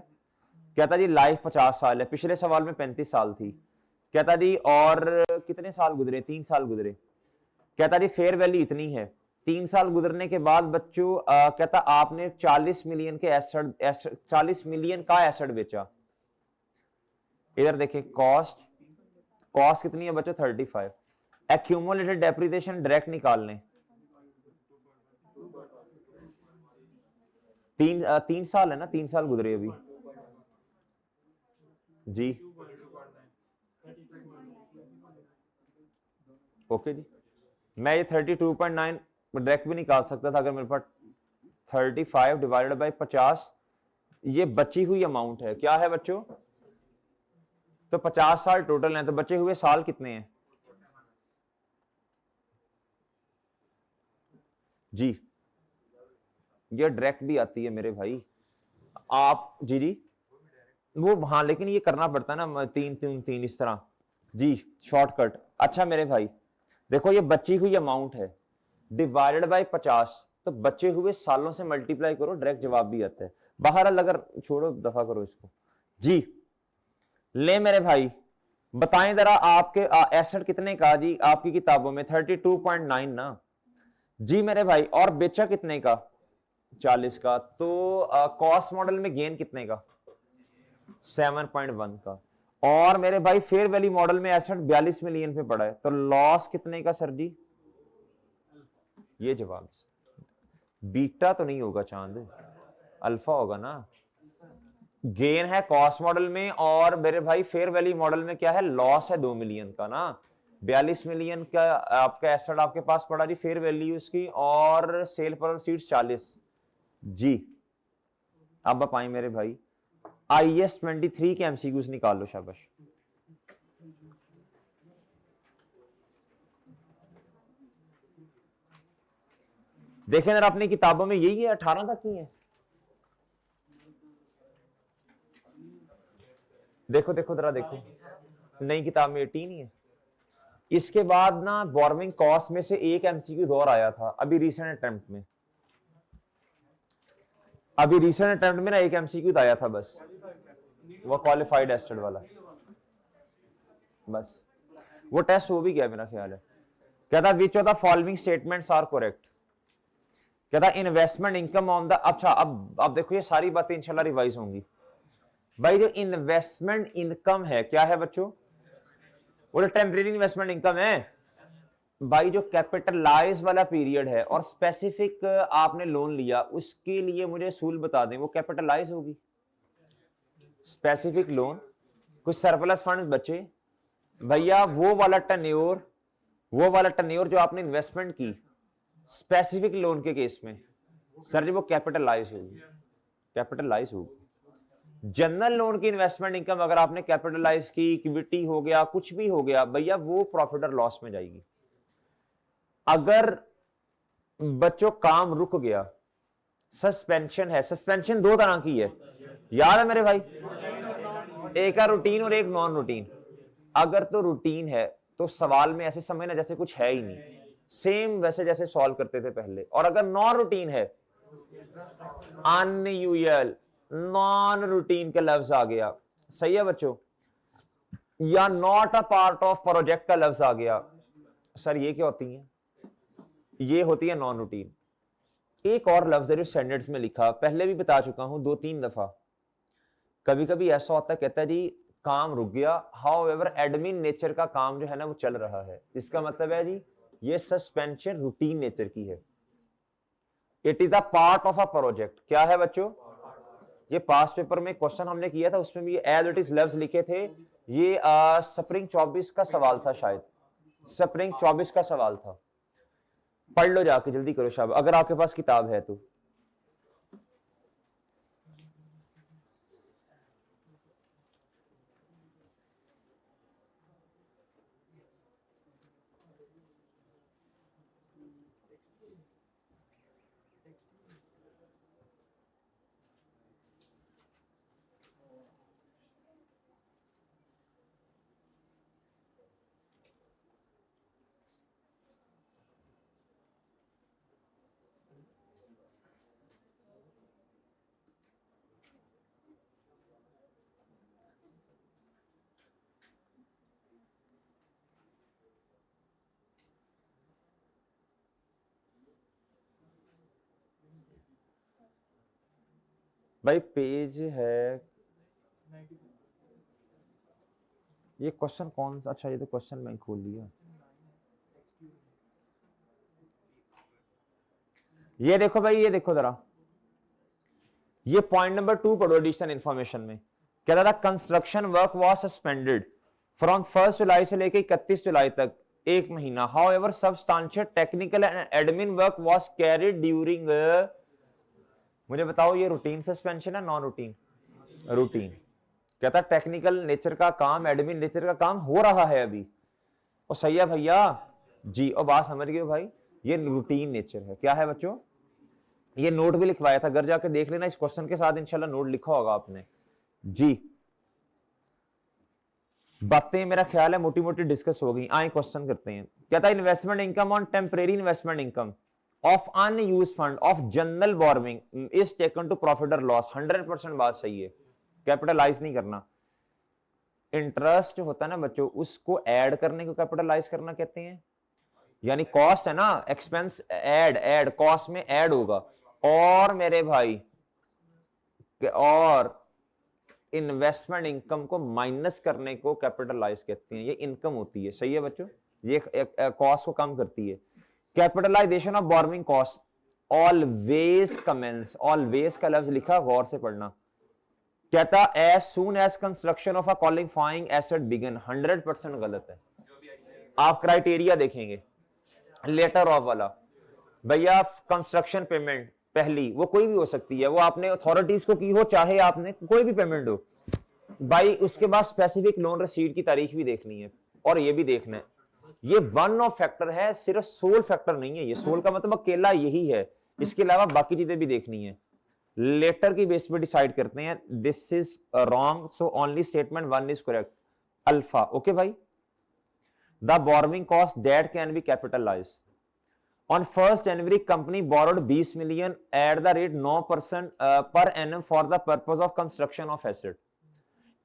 कहता जी लाइफ 50 साल है, पिछले सवाल में 35 साल थी। कहता जी और कितने साल गुजरे, 3 साल गुजरे। कहता जी फेयर वैल्यू इतनी है, 3 साल गुजरने के बाद बच्चों कहता आपने 40 मिलियन के एसेट 40 मिलियन का एसेट बेचा। इधर देखें कॉस्ट कितनी है बच्चों, 35। एक्यूमुलेटेड डेप्रिसिएशन डायरेक्ट निकाल लें, 3 साल है ना, 3 साल गुजरे अभी जी। ओके जी, मैं ये 32.9 डायरेक्ट भी निकाल सकता था अगर मेरे पास 35 डिवाइडेड बाय 50, ये बची हुई अमाउंट है, क्या है बच्चों, तो 50 साल टोटल है, तो बचे हुए साल कितने हैं जी। ये डायरेक्ट भी आती है मेरे भाई, आप जी जी वो हाँ, लेकिन ये करना पड़ता है ना, 3 इस तरह जी, शॉर्टकट। अच्छा मेरे भाई देखो, ये बची हुई अमाउंट है डिवाइडेड बाय 50, तो बचे हुए सालों से मल्टीप्लाई करो, डायरेक्ट जवाब भी आता है। बहरहाल अगर छोड़ो, दफा करो इसको जी। ले मेरे भाई बताएं जरा आपके एसेट कितने का जी आपकी किताबों में, 32.9 ना जी मेरे भाई, और बेचा कितने का? 40 का। तो कॉस्ट मॉडल में गेन कितने का? 7.1 का। और मेरे भाई फेयर वैल्यू मॉडल में एसेट 42 मिलियन पे पड़ा है, तो लॉस कितने का सर जी? ये जवाब। बीटा तो नहीं होगा चांद, अल्फा होगा ना। गेन है कॉस्ट मॉडल में, और मेरे भाई फेयर वैल्यू मॉडल में क्या है? लॉस है 2 मिलियन का ना। 42 मिलियन का आपका एसेट आपके पास पड़ा जी, फेयर वैल्यू उसकी, और सेल प्रोसीड्स 40 जी। अब आप आए मेरे भाई, IAS 23 के MCQs निकाल लो, शाबाश। देखें जरा अपनी किताबों में यही है, 18 तक ही है। देखो देखो जरा देखो, नई किताब में 18 ही है। इसके बाद ना बोर्विंग कॉस्ट में से एक MCQ और आया था अभी रिसेंट अटेम्प्ट में। अभी रिसेंट अटेम्प्ट में ना एक MCQ आया था बस, वो क्वालिफाइड एसेट वाला। बस वो टेस्ट हो भी गया मेरा ख्याल है। क्या था? Which of the following statements are correct? क्या था? इन्वेस्टमेंट इनकम ऑन द, अच्छा अब देखो ये सारी बातें इंशाल्लाह रिवाइज होंगी भाई। जो इन्वेस्टमेंट इनकम है क्या है बच्चों? वो टेम्परेरी इन्वेस्टमेंट इनकम है भाई। जो कैपिटलाइज वाला पीरियड है और स्पेसिफिक आपने लोन लिया, उसके लिए मुझे असूल बता दें, वो कैपिटलाइज होगी। स्पेसिफिक लोन, कुछ सरप्लस फंड्स बचे भैया, वो वाला टन्योर जो आपने इन्वेस्टमेंट की स्पेसिफिक लोन के केस में, सर जी वो कैपिटलाइज होगी। जनरल लोन की इन्वेस्टमेंट इनकम अगर आपने कैपिटलाइज की, इक्विटी हो गया, कुछ भी हो गया भैया, वो प्रॉफिट और लॉस में जाएगी। अगर बच्चों काम रुक गया, सस्पेंशन है। सस्पेंशन दो तरह की है, याद है मेरे भाई? एक है रूटीन और एक नॉन रूटीन। अगर तो रूटीन है तो सवाल में ऐसे समझना जैसे कुछ है ही नहीं, सेम वैसे जैसे सॉल्व करते थे पहले। और अगर नॉन रूटीन है, अनयूजुअल, नॉन रूटीन का लफ्ज आ गया, सही है बच्चों, या not a part of project का लफ्ज आ गया, सर ये क्या होती है? ये होती है नॉन रूटीन। एक और लफ्ज है जो स्टैंडर्ड्स में लिखा, पहले भी बता चुका हूं 2-3 दफा। कभी कभी ऐसा होता है, कहता है जी काम रुक गया, हाउ एवर एडमिन नेचर का काम जो है ना वो चल रहा है। इसका मतलब है जी ये सस्पेंशन रूटीन नेचर की है। It is a part of a project. क्या है बच्चों? ये पास पेपर में क्वेश्चन हमने किया था, उसमें भी एज इट इज लफ्ज लिखे थे। ये स्प्रिंग 24 का सवाल था शायद, स्प्रिंग 24 का सवाल था। पढ़ लो जाके, जल्दी करो शाबाश, अगर आपके पास किताब है तो। भाई पेज है, ये क्वेश्चन कौन सा? अच्छा ये तो क्वेश्चन मैं खोल लिया। ये देखो भाई, ये देखो जरा, ये पॉइंट नंबर 2 पढ़ो एडिशनल इंफॉर्मेशन में। कह रहा था construction work was suspended from 1 जुलाई से लेकर 31 जुलाई तक, एक महीना। However substantial technical and admin work was carried during, मुझे बताओ ये रूटीन सस्पेंशन है नॉन रूटीन? रूटीन। कहता टेक्निकल नेचर का काम, एडमिन नेचर का काम हो रहा है अभी। और सही है भैया जी, और बात समझ गए भाई, ये रूटीन नेचर है। क्या है बच्चों? ये नोट भी लिखवाया था, घर जाके देख लेना, इस क्वेश्चन के साथ इंशाल्लाह नोट लिखा होगा आपने जी। बातें मेरा ख्याल है मोटी मोटी डिस्कस हो गई। आए क्वेश्चन करते हैं। क्या था? Investment income on temporary investment income of unused fund of general borrowing is taken to profit और लॉस। 100% बात सही है, कैपिटलाइज नहीं करना। इंटरेस्ट होता है ना बच्चों, उसको ऐड करने को कैपिटलाइज करना कहते हैं, यानी कॉस्ट है ना, एक्सपेंस ऐड ऐड कॉस्ट में ऐड होगा, और मेरे भाई और इन्वेस्टमेंट इनकम को माइनस करने को कैपिटलाइज कहते हैं। ये इनकम होती है, सही है बच्चों, ये कॉस्ट को कम करती है। Capitalisation of borrowing cost always commences, always का लफ्ज लिखा, गौर से पढ़ना। कहता as soon as construction of a qualifying asset begin, 100% गलत है। आप क्राइटेरिया देखेंगे लेटर ऑफ वाला, भैया कंस्ट्रक्शन पेमेंट पहली, वो कोई भी हो सकती है, वो आपने अथॉरिटीज को की हो, चाहे आपने कोई भी पेमेंट हो भाई, उसके बाद स्पेसिफिक लोन रसीद की तारीख भी देखनी है, और ये भी देखना है। ये वन ऑफ फैक्टर है, सिर्फ सोल फैक्टर नहीं है। ये सोल का मतलब अकेला यही है, इसके अलावा बाकी चीजें भी देखनी है। लेटर की बेस पे डिसाइड करते हैं, this is wrong, so only statement one is correct, alpha. Okay भाई, the borrowing cost that can be capitalized on 1st January company borrowed 20 million at the rate 9% per annum for the purpose of construction of asset।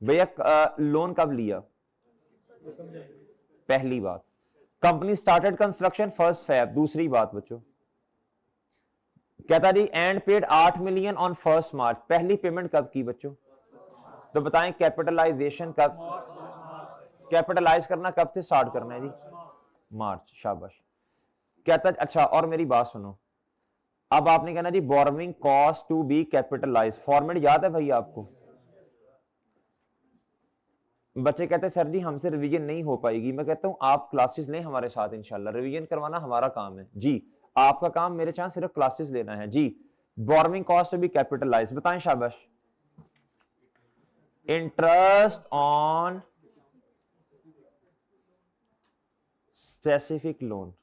भैया loan कब लिया? पहली बात। Company started construction 1st Feb, दूसरी बात बच्चों। कहता जी and paid 8 million on 1st March, पहली पेमेंट कब की बच्चों? तो बताएं कैपिटलाइजेशन कब, कैपिटलाइज करना कब से स्टार्ट करना है जी? मार्च, शाबाश। कहता अच्छा, और मेरी बात सुनो, अब आपने कहना जी borrowing cost to be capitalize, format याद है भैया आपको? बच्चे कहते हैं सर जी हमसे रिवीजन नहीं हो पाएगी। मैं कहता हूं आप क्लासेस लें हमारे साथ, इंशाल्लाह रिवीजन करवाना हमारा काम है जी, आपका काम मेरे साथ सिर्फ क्लासेस लेना है जी। Borrowing cost to be capitalize, बताएं शाबाश। इंटरेस्ट ऑन स्पेसिफिक लोन,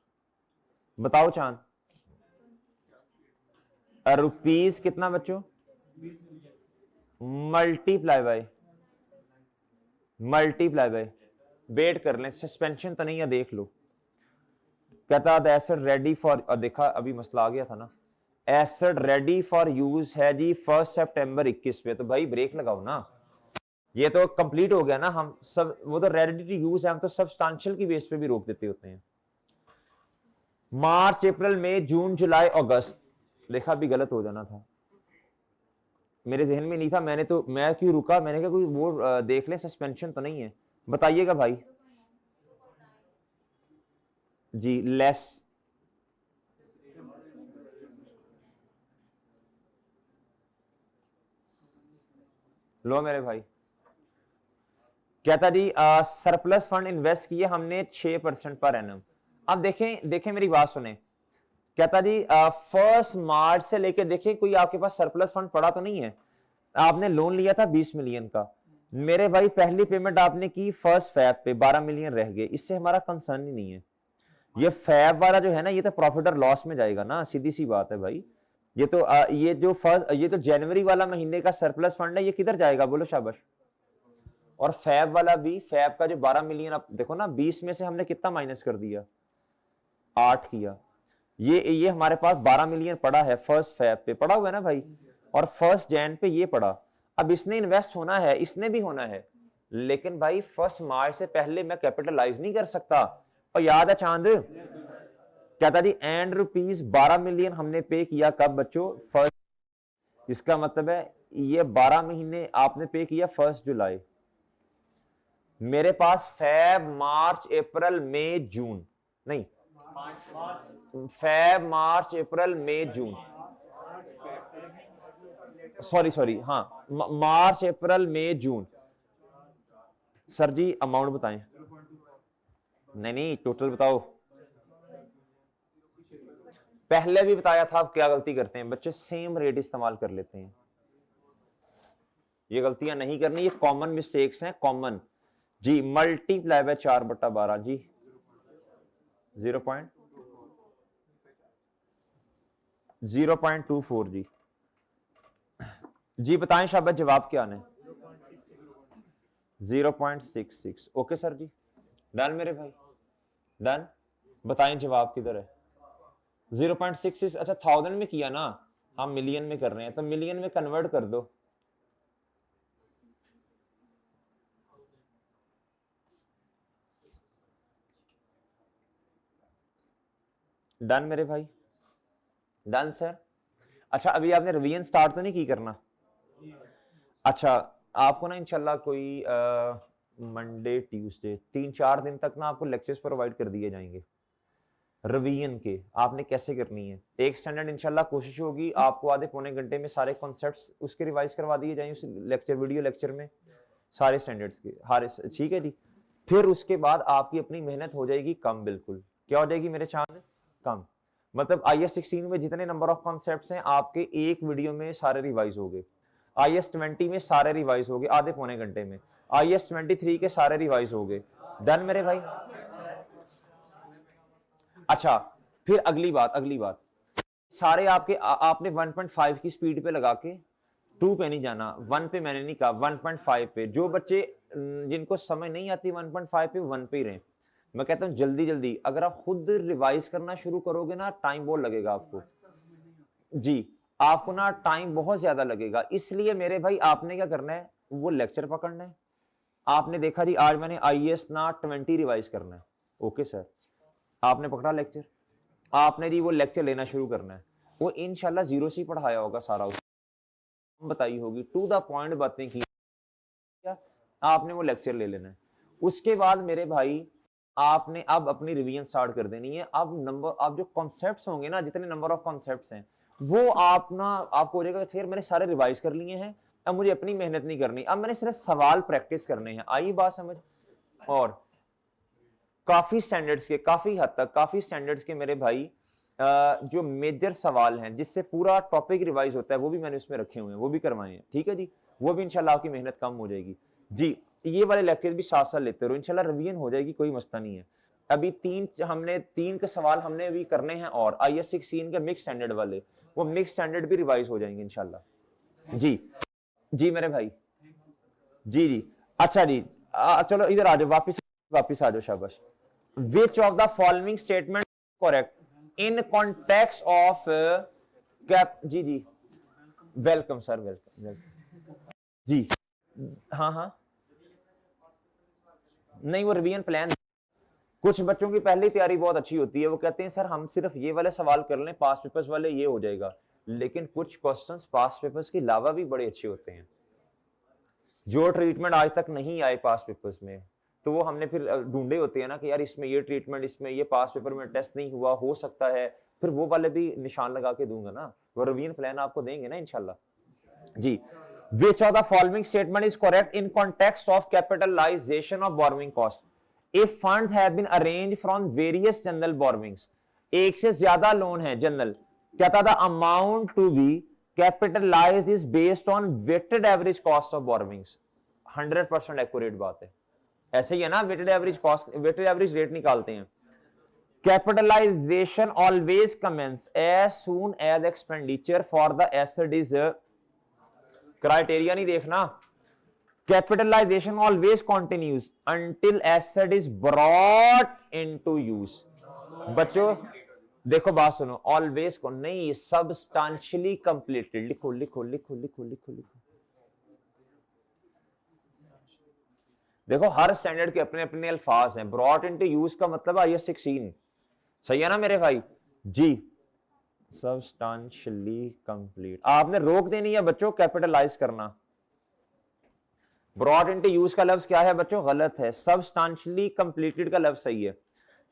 बताओ चांद। रुपीज कितना बच्चों? Multiply by, multiply by, wait कर लें, सस्पेंशन तो नहीं है, देख लो। कहता द एसेट रेडी फॉर, देखा अभी मसला आ गया था ना, एसेट रेडी फॉर यूज है जी 1 सितंबर 21 पे, तो भाई ब्रेक लगाओ ना, ये तो कंप्लीट हो गया ना। हम सब वो तो रेडी टू यूज है, हम तो सब्सटेंशियल की बेस पे भी रोक देते होते हैं। मार्च अप्रैल मई जून जुलाई अगस्त, देखा भी गलत हो जाना था, मेरे जहन में नहीं था, मैंने तो मैं क्यों रुका, मैंने कहा कोई वो देख ले सस्पेंशन तो नहीं है, बताइएगा भाई जी। लेस, लो मेरे भाई। कहता जी सरप्लस फंड इन्वेस्ट किए हमने 6% पर एनम। अब देखें देखें मेरी बात सुने, कहता जी 1 मार्च से लेके देखें कोई आपके पास सरप्लस फंड पड़ा तो नहीं है। आपने लोन लिया था 20 मिलियन का, मेरे भाई पहली पेमेंट आपने की 1 फैब पे, 12 मिलियन रह गए, इससे हमारा कंसर्न ही नहीं है। ये फैब वाला जो है ना, ये तो प्रॉफिट और लॉस में जाएगा ना, सीधी सी बात है भाई। ये तो ये जो जनवरी वाला महीने का सरप्लस फंड है, ये किधर जाएगा बोलो शाबाश। और फैब वाला भी, फैब का जो 12 मिलियन, आप देखो ना 20 में से हमने कितना माइनस कर दिया, 8 किया। ये हमारे पास 12 मिलियन पड़ा है 1 फैब पे, पड़ा हुआ है ना भाई, और 1 जैन पे ये पड़ा। अब इसने इन्वेस्ट होना है, इसने भी होना है, लेकिन भाई 1 मार्च से पहले मैं कैपिटलाइज नहीं कर सकता। और याद है चांद, कहता जी एंड रुपीज 12 मिलियन हमने पे किया कब बच्चों? 1, इसका मतलब है ये 12 महीने आपने पे किया 1 जुलाई। मेरे पास फैब मार्च अप्रैल मई जून, नहीं फैब मार्च अप्रैल मई जून, सॉरी हाँ, मार्च अप्रैल मई जून। सर जी अमाउंट बताएं, नहीं टोटल बताओ। पहले भी बताया था, आप क्या गलती करते हैं बच्चे, सेम रेट इस्तेमाल कर लेते हैं। ये गलतियां नहीं करनी, ये कॉमन मिस्टेक्स हैं, कॉमन जी। मल्टीप्लाई बाय 4/12 जी, 0.24 जी। जी बताएं शाबाश, जवाब क्या आना है? 0.66। ओके सर जी, डन मेरे भाई, डन। बताएं जवाब किधर है? 0.66, अच्छा 1000 में किया ना, हम मिलियन में कर रहे हैं, तो मिलियन में कन्वर्ट कर दो। डन मेरे भाई, डन सर। अच्छा अभी आपने रिवीजन स्टार्ट तो नहीं की करना? अच्छा आपको ना इंशाल्लाह कोई मंडे ट्यूसडे 3-4 दिन तक ना आपको लेक्चर्स प्रोवाइड कर दिए जाएंगे रिवीजन के, आपने कैसे करनी है। एक स्टैंडर्ड इंशाल्लाह कोशिश होगी आपको आधे पौने घंटे में सारे कॉन्सेप्ट्स उसके रिवाइज करवा दिए जाएंगे उस लेक्चर वीडियो लेक्चर में, सारे स्टैंडर्ड्स के हर, ठीक है जी। फिर उसके बाद आपकी अपनी मेहनत हो जाएगी कम, बिल्कुल क्या हो जाएगी मेरे चांद, कम। मतलब IS 16 में जितने नंबर ऑफ कॉन्सेप्ट्स हैं आपके एक वीडियो में सारे रिवाइज हो गए, IS 20 में सारे रिवाइज हो गए आधे पौने घंटे में, IS 23 के सारे रिवाइज हो गए। डन मेरे भाई। अच्छा फिर अगली बात सारे आपके आपने 1.5 की स्पीड पे लगा के 2 पे नहीं जाना, 1 पे मैंने नहीं कहा, 1.5 पे। जो बच्चे जिनको समझ नहीं आती 1.5 पे 1 पे ही रहे। मैं कहता हूं जल्दी जल्दी अगर आप खुद रिवाइज करना शुरू करोगे ना टाइम बहुत लगेगा आपको जी, आपको ना टाइम बहुत ज्यादा लगेगा। इसलिए मेरे भाई आपने क्या करना है, वो लेक्चर पकड़ना है। आपने देखा जी आज मैंने IAS ना 20 रिवाइज करना है, ओके सर, आपने पकड़ा लेक्चर, आपने जी वो लेक्चर लेना शुरू करना है। वो इंशाल्लाह जीरो से ही पढ़ाया होगा सारा, बताई होगी, टू द पॉइंट बातें की, आपने वो लेक्चर ले लेना है। उसके बाद मेरे भाई आपने अब अपनी रिवीजन स्टार्ट कर देनी है। अब जो कॉन्सेप्ट्स होंगे ना, जितने नंबर ऑफ कॉन्सेप्ट्स हैं वो आप ना आपको हो जाएगा सर मैंने सारे रिवाइज कर लिए हैं, अब मुझे अपनी मेहनत नहीं करनी, अब मैंने सिर्फ सवाल प्रैक्टिस करने हैं। आई बात समझ? और काफी स्टैंडर्ड्स के, काफी हद तक काफी स्टैंडर्ड्स के मेरे भाई जो मेजर सवाल हैं जिससे पूरा टॉपिक रिवाइज होता है वो भी मैंने उसमें रखे हुए हैं, वो भी करवाए हैं, ठीक है जी। वो भी इंशाल्लाह आपकी मेहनत कम हो जाएगी जी। ये वाले लेक्चर भी साथ साथ लेते रहो, इंशाल्लाह रिवीजन हो जाएगी, कोई मसला नहीं है। अभी तीन के सवाल हमने अभी करने हैं और IS 16 के मिक्स स्टैंडर्ड वाले, वो मिक्स स्टैंडर्ड भी रिवाइज हो जाएंगे इंशाल्लाह जी। जी मेरे भाई, जी जी। अच्छा जी चलो इधर आ जाओ, वापिस आ जाओ, शाबाश। Which of the following statement correct in context of cap जी जी, वेलकम सर, वेलकम जी। हाँ हाँ, नहीं वो रिवीजन प्लान, कुछ बच्चों की पहले तैयारी बहुत अच्छी होती है, वो कहते हैं सर हम सिर्फ ये वाले सवाल कर लें पास्ट पेपर्स वाले ये हो जाएगा, लेकिन कुछ क्वेश्चंस पास्ट पेपर्स के अलावा भी बड़े अच्छे होते हैं जो ट्रीटमेंट आज तक नहीं आए पास्ट पेपर्स में। तो वो हमने फिर ढूंढे होते हैं ना कि यार इसमें ये ट्रीटमेंट, इसमें ये पास्ट पेपर में टेस्ट नहीं हुआ, हो सकता है, फिर वो वाले भी निशान लगा के दूंगा ना, वो रिवीजन प्लान आपको देंगे ना इंशाल्लाह जी। Which of the following statement is correct in context of capitalization of borrowing cost? If funds have been arranged from various general borrowings, एक से ज्यादा लोन है जनरल, क्या था, the amount to be capitalized is based on weighted average cost of borrowings। 100% accurate बात है, ऐसे ही है ना, weighted average cost, weighted average rate निकालते हैं। Capitalisation always commences as soon as expenditure for the asset is, criteria नहीं देखना, capitalisation always continues until asset is brought into use. बच्चों देखो बात सुनो, ऑलवेज को नहीं, सबस्टेंशियली कंप्लीटेड, लिखो लिखो लिखो लिखो लिखो लिखो। देखो हर स्टैंडर्ड के अपने अपने अल्फाज हैं, ब्रॉट इनटू यूज का मतलब IS 16, सही है ना मेरे भाई जी। सबस्टेंशियली कंप्लीट आपने रोक देनी है बच्चों, कैपिटलाइज करना। ब्रॉट इनटू यूज का लफ्ज क्या है बच्चों, गलत है, सबस्टेंशियली कंप्लीटेड का लफ्ज सही है।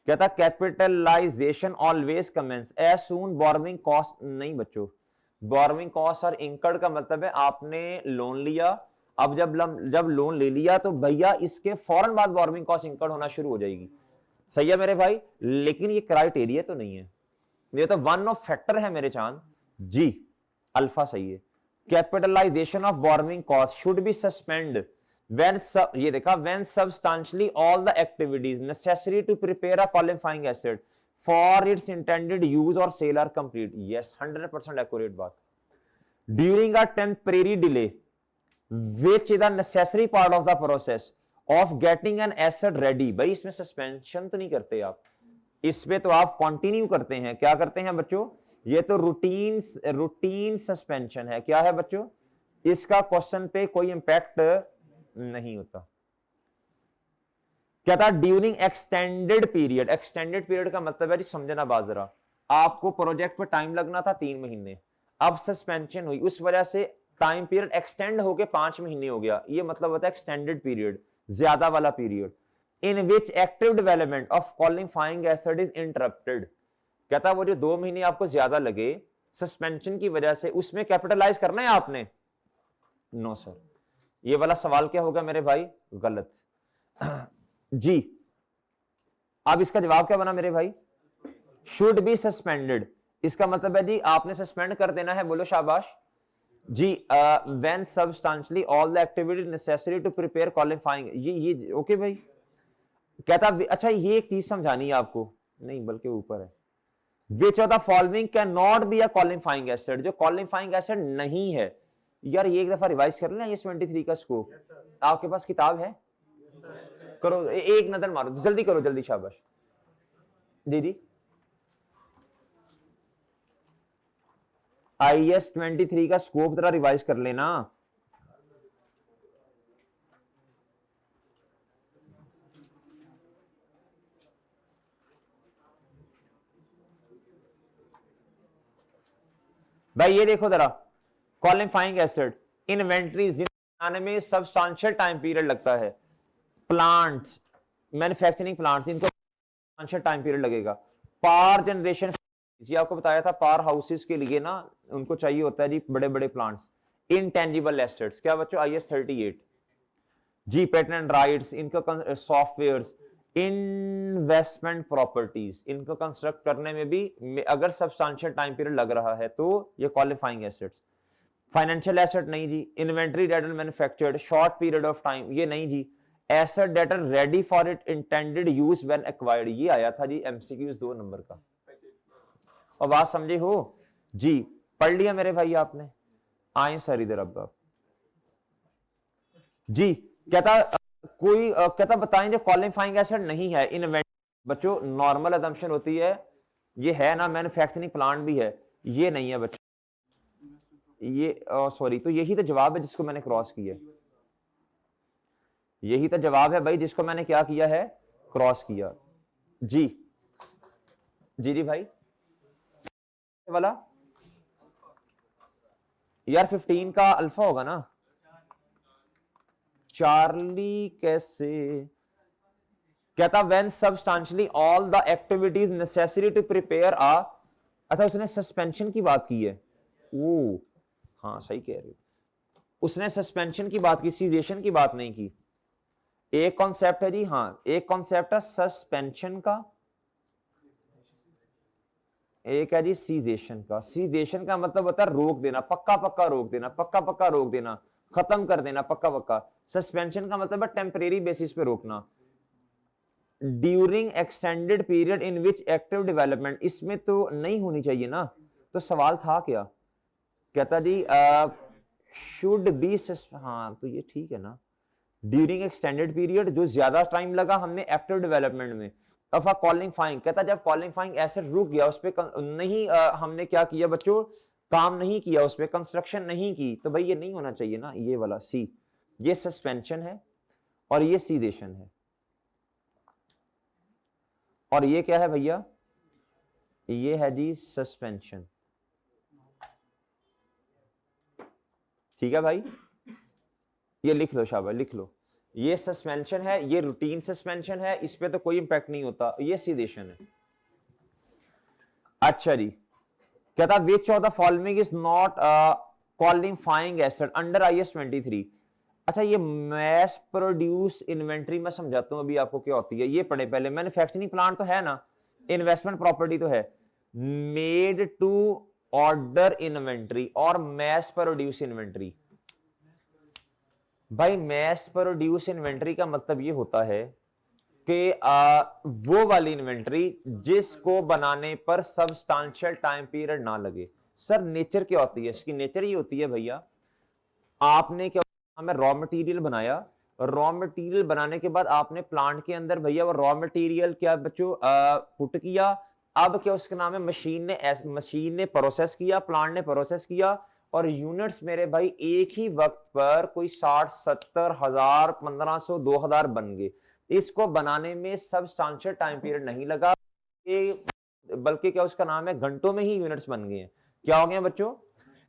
कहता capitalisation always commences as soon borrowing cost, नहीं बच्चों, बोरोइंग कॉस्ट और इंकर्ड का मतलब है आपने लोन लिया, अब जब लोन ले लिया तो भैया इसके फौरन बाद बोरोइंग कॉस्ट इंकर्ड होना शुरू हो जाएगी, सही है मेरे भाई। लेकिन ये क्राइटेरिया तो नहीं है, ये तो वन ऑफ फैक्टर है मेरे चांद जी, अल्फा सही है। Capitalisation of borrowing cost should be suspend when ये देखा when substantially all the activities necessary to prepare a qualifying asset for its intended use or sale are complete। yes 100% accurate बात। during a temporary delay which is a necessary part of the process of getting an asset ready, भाई इसमें suspension तो नहीं करते आप, इसमें तो आप कंटिन्यू करते हैं, क्या करते हैं बच्चों, ये तो रूटीन सस्पेंशन है, क्या है बच्चों, इसका क्वेश्चन पे कोई इंपैक्ट नहीं होता। क्या था, during extended period, extended period का मतलब है जी समझना बाजरा, आपको प्रोजेक्ट पे टाइम लगना था 3 महीने, अब सस्पेंशन हुई, उस वजह से टाइम पीरियड एक्सटेंड होके 5 महीने हो गया, ये मतलब होता है एक्सटेंडेड पीरियड, ज्यादा वाला period, in which active development of qualifying acid is interrupted. कहता वो जो 2 महीने आपको ज्यादा लगे सस्पेंशन की वजह से, उसमें कैपिटलाइज करना है आपने? No sir. ये वाला सवाल क्या होगा मेरे भाई? गलत। जी, अब इसका जवाब क्या बना मेरे भाई? Should be suspended. इसका मतलब है जी आपने सस्पेंड कर देना है, बोलो शाबाश जी। When substantially all the activity necessary to prepare qualifying, ये ओके भाई। कहता अच्छा ये एक चीज समझानी है आपको, नहीं बल्कि ऊपर है, विच of the following can not be a qualifying acid, जो क्वालिफाइंग एसिड नहीं है। यार ये एक दफा रिवाइज कर लेना, ये 23 का स्कोप आपके पास किताब है, करो एक नजर मारो, जल्दी करो जल्दी, शाबाश जी जी। IS 23 का स्कोप जरा रिवाइज कर लेना। भाई ये देखो जरा, क्वालिफाइंग एसिड इन्वेंटरीज बनाने में सब्सटेंशियल टाइम पीरियड लगता है, प्लांट्स मैन्युफैक्चरिंग प्लांट्स, इनको सब्सटेंशियल टाइम पीरियड लगेगा। पावर जनरेशन, ये आपको बताया था, पावर हाउसेस के लिए ना उनको चाहिए होता है जी बड़े बड़े प्लांट्स। इनटेंजिबल एसेट्स क्या बच्चों? IS 38 जी। पेटेंट राइट्स, इनका सॉफ्टवेयर्स, इन्वेस्टमेंट प्रॉपर्टीज, इनको कंस्ट्रक्ट करने में भी अगर सब्सटेंशियल टाइम पीरियड लग रहा है तो ये क्वालिफाइंग एसेट्स। फाइनेंशियल एसेट नहीं जी। Inventory that is manufactured short period of time, ये नहीं जी। Asset that are ready for it intended use when acquired, ये आया था जी MCQs 2 नंबर का, और बात समझे हो जी? पढ़ लिया मेरे भाई आपने? आए सर इधर अब आप जी। कहता कहता बताएं जो क्वालिफाइंग एसिड नहीं है इन्वेंट, बच्चों नॉर्मल अजम्पशन होती है, ये है ना मैन्युफैक्चरिंग प्लांट भी है, ये नहीं है बच्चों, ये सॉरी, तो यही तो जवाब है जिसको मैंने क्रॉस किया, यही तो जवाब है भाई जिसको मैंने क्या किया है? क्रॉस किया जी। जी जी भाई वाला यार 15 का अल्फा होगा ना? चार्ली कैसे? कहता when substantially all the activities necessary to prepare a, अच्छा उसने सस्पेंशन की बात की है, ओ हाँ सही कह रहे हो, उसने सस्पेंशन की बात की, सीजेशन की बात नहीं की। एक कॉन्सेप्ट है जी, हाँ एक कॉन्सेप्ट है सस्पेंशन का, एक है जी सीजेशन का। सीजेशन का मतलब होता है रोक देना, पक्का पक्का रोक देना, पक्का पक्का रोक देना, खत्म कर देना पक्का पक्का। सस्पेंशन का मतलब है टेम्परेरी बेसिस पे रोकना। During extended period in which active development, इसमें तो नहीं होनी चाहिए ना, तो सवाल था क्या? कहता जी शुड बी, हाँ तो ये ठीक है ना, ड्यूरिंग एक्सटेंडेड पीरियड, जो ज्यादा टाइम लगा हमने एक्टिव डेवलपमेंट में। अब क्वालिफाइंग, कहता जब क्वालिफाइंग एसिड रुक गया, उस पर नहीं हमने क्या किया बच्चों? काम नहीं किया, उस पर कंस्ट्रक्शन नहीं की, तो भाई ये नहीं होना चाहिए ना, ये वाला सी। ये सस्पेंशन है और ये सीडेशन है, और ये क्या है भैया? ये है जी सस्पेंशन, ठीक है भाई, ये लिख लो शाबाश, लिख लो। ये सस्पेंशन है, ये रूटीन सस्पेंशन है, इस पे तो कोई इंपैक्ट नहीं होता, ये सीडेशन है। अच्छा जी, कहता विच of the following is not qualifying acid under IS 23। अच्छा ये मैस प्रोड्यूस इन्वेंट्री मैं समझाता हूं अभी आपको क्या होती है, ये पढ़े पहले। मैन्युफैक्चरिंग प्लांट तो है ना, इन्वेस्टमेंट प्रॉपर्टी तो है, मेड टू ऑर्डर इन्वेंट्री और मैस प्रोड्यूस इन्वेंट्री। भाई मैस प्रोड्यूस इन्वेंट्री का मतलब ये होता है कि वो वाली इन्वेंट्री जिसको बनाने पर सबस्टेंशियल टाइम पीरियड ना लगे। सर नेचर क्या होती है इसकी? नेचर ये होती है भैया, आपने क्या, हमें रॉ मटेरियल बनाया, रॉ मटेरियल बनाने के बाद आपने प्लांट के अंदर भैया वो रॉ मटेरियल क्या बच्चों पुट किया, अब क्या उसका नाम है, मशीन ने प्रोसेस किया, प्लांट ने प्रोसेस किया, और यूनिट्स मेरे भाई एक ही वक्त पर कोई 60-70 हजार 1500 2000 बन गए। इसको बनाने में सबस्टेंशियल टाइम पीरियड नहीं लगा, ये बल्कि क्या उसका नाम है, घंटों में ही यूनिट्स बन गए हैं। क्या हो गया बच्चों?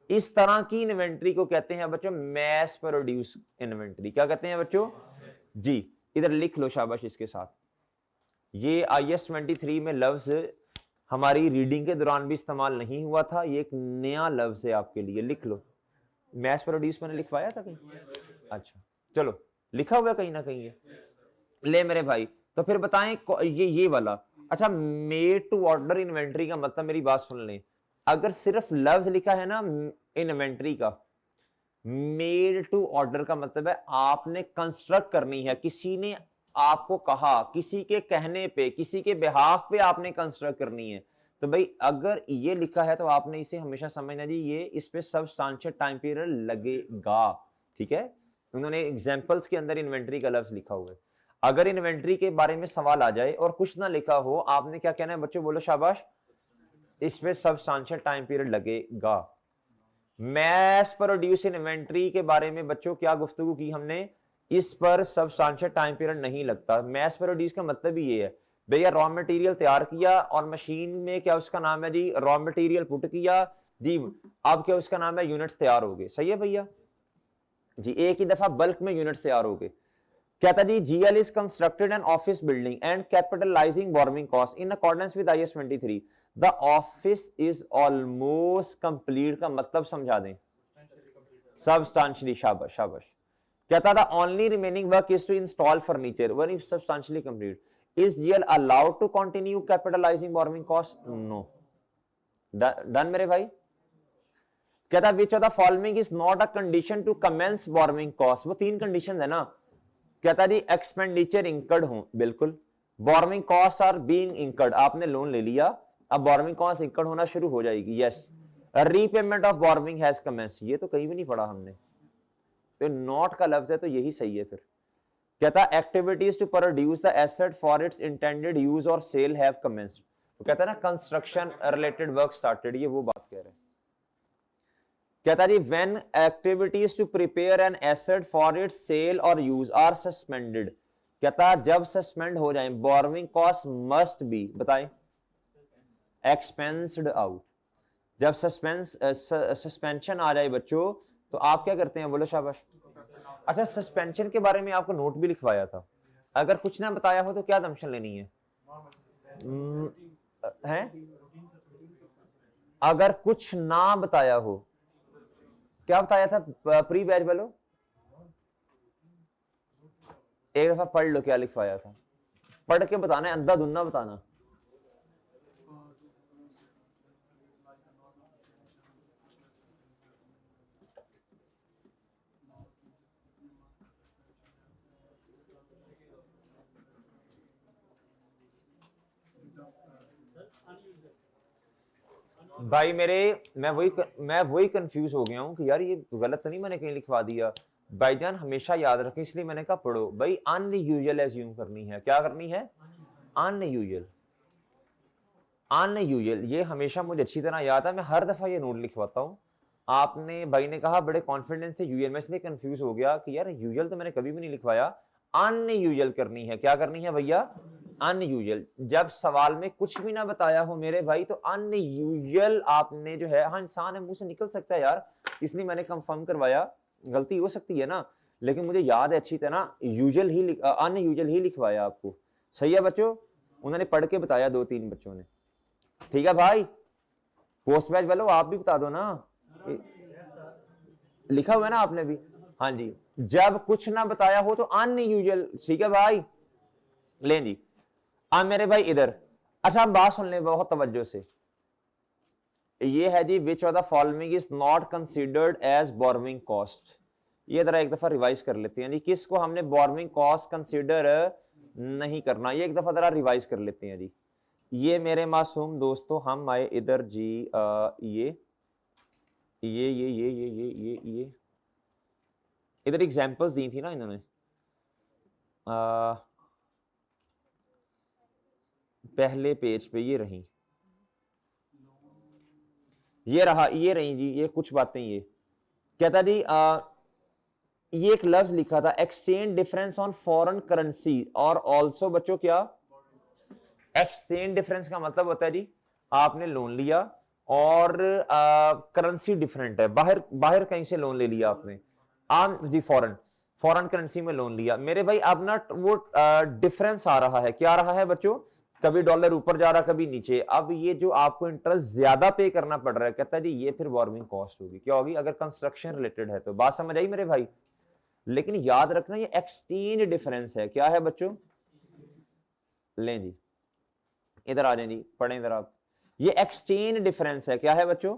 इस तरह की इन्वेंट्री को कहते हैं बच्चों मैस प्रोड्यूस इन्वेंट्री। क्या कहते हैं बच्चों जी? इधर लिख लो शाबाश इसके साथ। ये IS 23 में लफ्ज हमारी रीडिंग के दौरान भी इस्तेमाल नहीं हुआ था, ये एक नया लफ्ज है आपके लिए, लिख लो। मैस प्रोड्यूस मैंने लिखवाया था कहीं? अच्छा चलो, लिखा हुआ कहीं ना कहीं है। ले मेरे भाई, तो फिर बताएं ये वाला। अच्छा, मेड टू ऑर्डर इन्वेंट्री का मतलब, मेरी बात सुन लें, अगर सिर्फ लफ्ज लिखा है ना इन्वेंट्री का, मेड टू ऑर्डर का मतलब है आपने कंस्ट्रक्ट करनी है, किसी ने आपको कहा, किसी के कहने पे, किसी के बिहाफ पे आपने कंस्ट्रक्ट करनी है। तो भाई अगर ये लिखा है तो आपने इसे हमेशा समझना जी ये इस पे सबस्टांशियल टाइम पीरियड लगेगा। ठीक है, उन्होंने एग्जांपल्स के अंदर इन्वेंट्री का लफ्ज लिखा हुआ है। अगर इन्वेंट्री के बारे में सवाल आ जाए और कुछ ना लिखा हो, आपने क्या कहना है बच्चों? बोलो शाबाश। इस पे सबस्टांशियल टाइम पीरियड लगेगा। मैस प्रोड्यूस इन्वेंट्री के बारे में बच्चों क्या गुफ्तगू की हमने? इस पर सबस्टांशियल टाइम पीरियड नहीं लगता। मैस प्रोड्यूस का मतलब ही ये है भैया, रॉ मटेरियल तैयार किया और मशीन में क्या उसका नाम है जी, रॉ मटेरियल पुट किया जी, अब क्या उसका नाम है, यूनिट्स तैयार हो गए। सही है भैया जी, एक ही दफा बल्क में यूनिट्स तैयार हो गए। कहता जी GL is constructed an office building and capitalizing borrowing cost in accordance with IS 23. The office is almost complete का मतलब समझा दें। Substantially, शाबाश शाबाश। कहता था only remaining work is to install furniture when it's substantially complete. Is GL allowed to continue capitalizing borrowing cost? No. Done मेरे भाई। कहता which of the following is not a condition to commence borrowing cost? वो तीन condition है ना। कहता जी expenditure incurred हो, बिल्कुल। Borrowing cost are being incurred, आपने लोन ले लिया, अब बोरोइंग कॉस्ट इंकर्ड होना शुरू हो जाएगी। Yes. Repayment of borrowing has commenced, ये तो कहीं भी नहीं पढ़ा हमने, तो नॉट का लफ्ज है तो यही सही है। फिर कहता activities to produce the asset for its intended use और सेल हैव कमेंस्ड। तो कहता है ना कंस्ट्रक्शन रिलेटेड वर्क स्टार्टेड, ये वो बात कह रहे हैं। कहता जी when activities to prepare an asset for its sale और यूज आर सस्पेंडेड, कहता जब सस्पेंड हो जाए, बोरोइंग कॉस्ट मस्ट बी, बताएं, एक्सपेंस्ड आउट। जब सस्पेंशन आ जाए बच्चों तो आप क्या करते हैं? बोलो शाबाश। अच्छा, सस्पेंशन के बारे में आपको नोट भी लिखवाया था, अगर कुछ ना बताया हो तो क्या दमशन लेनी है? हैं? अगर कुछ ना बताया हो, क्या बताया था प्री बैच वालों? एक दफा पढ़ लो क्या लिखवाया था, पढ़ के बताना है, अंधा धुंधा बताना। भाई मेरे, मैं वही कंफ्यूज हो गया हूं कि यार ये गलत तो नहीं मैंने कहीं लिखवा दिया। भाईजान हमेशा याद रखें, इसलिए मैंने कहा पढ़ो भाई, अनयूजुअल एज्यूम करनी है। क्या करनी है? अनयूजुअल। अनयूजुअल ये हमेशा मुझे अच्छी तरह याद है, मैं हर दफा ये नोट लिखवाता हूँ। आपने भाई ने कहा बड़े कॉन्फिडेंस से यूजुअल, मैं इसलिए कंफ्यूज हो गया कि यार यूजुअल तो मैंने कभी भी नहीं लिखवाया, अनयूजुअल करनी है। क्या करनी है भैया? अनयूजुअल। जब सवाल में कुछ भी ना बताया हो मेरे भाई तो अनयूजुअल आपने जो है, हाँ इंसान है मुंह से निकल सकता है यार, इसलिए मैंने कंफर्म करवाया, गलती हो सकती है ना, लेकिन मुझे याद है अच्छी तरह, यूजुअल ही अनयूजुअल ही लिखवाया आपको। सही है बच्चों, उन्होंने पढ़ के बताया 2-3 बच्चों ने। ठीक है भाई, पोस्ट बैच वालों आप भी बता दो ना, लिखा हुआ है ना आपने भी? हाँ जी, जब कुछ ना बताया हो तो अनयूजुअल। ठीक है भाई, लें जी। अब मेरे भाई इधर, अच्छा हम बात सुन लें बहुत तवज्जो से। ये है जी which of the following is not considered as borrowing cost. ये जरा एक दफा रिवाइज कर लेते हैं जी, किसको हमने बोरोइंग कॉस्ट कंसीडर नहीं करना, ये एक दफा जरा रिवाइज कर लेते हैं जी। ये मेरे मासूम दोस्तों, हम आए इधर जी, ये इधर एग्जांपल्स दी थी ना इन्होंने, पहले पेज पे ये रही, ये रहा, ये रही जी, ये कुछ बातें। ये कहता जी ये एक लफ्ज लिखा था, exchange difference on foreign currency और ऑल्सो बच्चों क्या, एक्सचेंज डिफरेंस का मतलब होता है जी आपने लोन लिया और करेंसी डिफरेंट है, बाहर बाहर कहीं से लोन ले लिया आपने, जी फॉरेन फॉरेन करेंसी में लोन लिया मेरे भाई। अब ना वो डिफरेंस आ रहा है, क्या आ रहा है बच्चों, कभी डॉलर ऊपर जा रहा कभी नीचे। अब ये जो आपको इंटरेस्ट ज्यादा पे करना पड़ रहा है, कहता है जी ये फिर बोरोइंग कॉस्ट होगी, क्या होगी, अगर कंस्ट्रक्शन रिलेटेड है तो। बात समझ आई मेरे भाई। लेकिन याद रखना ये एक्सचेंज डिफरेंस है, क्या है बच्चों, लें जी इधर आ जाए जी, पढ़ें इधर आप। ये एक्सचेंज डिफरेंस है, क्या है बच्चों,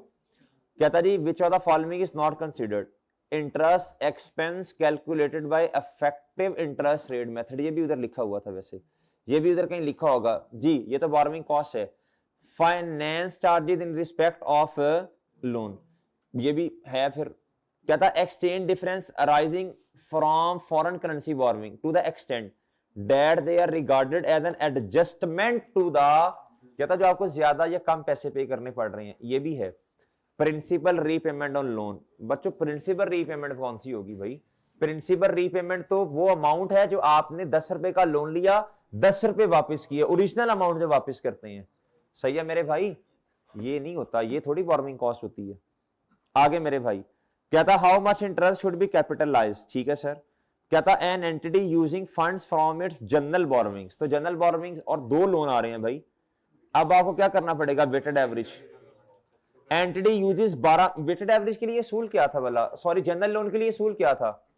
कहता जी which of the following is not considered interest expense calculated by effective interest rate method. ये भी उधर लिखा हुआ था, वैसे ये भी उधर कहीं लिखा होगा जी। ये तो बोरोइंग कॉस्ट है। Finance charges in respect of loan, ये भी है। फिर कहता exchange difference arising from foreign currency borrowing to the extent that they are regarded as an adjustment to the, कहता जो आपको ज्यादा या कम पैसे पे करने पड़ रहे हैं, ये भी है। प्रिंसिपल रीपेमेंट ऑन लोन, बच्चों प्रिंसिपल रीपेमेंट कौन सी होगी भाई, प्रिंसिपल रीपेमेंट तो वो अमाउंट है जो आपने 10 रुपए का लोन लिया, 10 रुपए वापस किए, ओरिजिनल अमाउंट जो वापस करते हैं। सही है मेरे भाई, ये नहीं होता, ये थोड़ी बोरोइंग कॉस्ट होती है। आगे मेरे भाई कहता how much interest should be capitalise, ठीक है सर। कहता an entity using funds from its general borrowings, तो जनरल बोरोइंग्स और दो लोन आ रहे हैं भाई। अब आपको क्या करना पड़ेगा, weighted average. Entity uses 12, weighted average के लिए सूल क्या था भला, सॉरी जनरल लोन के लिए सूल क्या था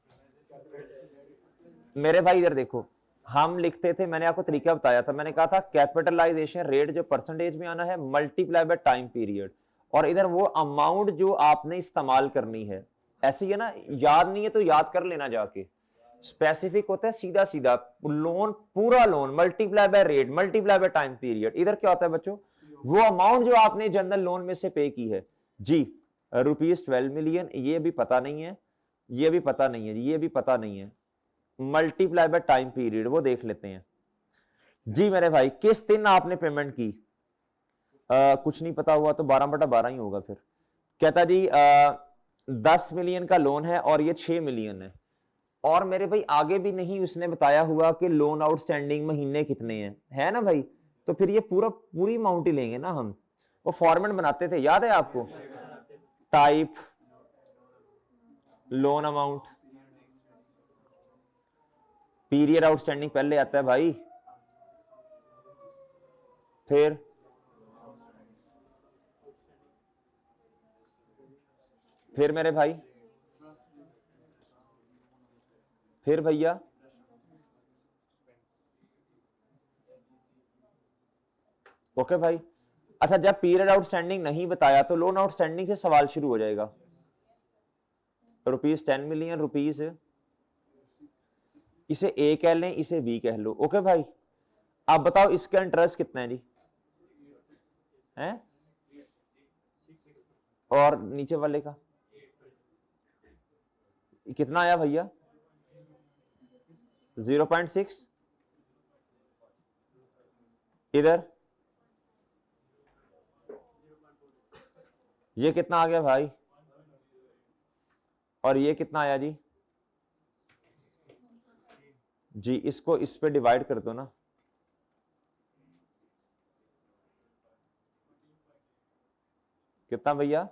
मेरे भाई, इधर देखो हम लिखते थे, मैंने आपको तरीका बताया था, मैंने कहा था कैपिटलाइजेशन रेट जो परसेंटेज में आना है मल्टीप्लाई बाय टाइम पीरियड, और इधर वो अमाउंट जो आपने इस्तेमाल करनी है। ऐसे ही है ना, याद नहीं है तो याद कर लेना जाके, स्पेसिफिक होता है सीधा सीधा लोन, पूरा loan multiply by rate multiply by time period. इधर क्या होता है बच्चों, वो अमाउंट जो आपने जनरल लोन में से पे की है जी, ₹12 मिलियन, ये भी पता नहीं है, ये भी पता नहीं है, ये भी पता नहीं है, मल्टीप्लाई बाय टाइम पीरियड वो देख लेते हैं जी मेरे भाई। किस दिन आपने पेमेंट की, कुछ नहीं पता हुआ तो 12/12 ही होगा फिर। कहता जी 10 मिलियन का लोन है और ये 6 मिलियन है, और मेरे भाई आगे भी नहीं उसने बताया हुआ कि लोन आउटस्टैंडिंग महीने कितने हैं, है ना भाई, तो फिर ये पूरी अमाउंट ही लेंगे ना हम। वो फॉर्मेट बनाते थे, याद है आपको, type loan amount, period outstanding पहले आता है भाई, फिर मेरे भाई, फिर भैया ओके भाई। अच्छा जब पीरियड आउटस्टैंडिंग नहीं बताया तो लोन आउटस्टैंडिंग से सवाल शुरू हो जाएगा। ₹10 मिलियन, रुपीज इसे ए कह लें, इसे बी कह लो, ओके भाई। आप बताओ इसका इंटरेस्ट कितना है जी, हैं, और नीचे वाले का कितना आया भैया, 0.6, इधर ये कितना आ गया भाई, और ये कितना आया जी, जी इसको इस पे डिवाइड कर दो ना, कितना भैया,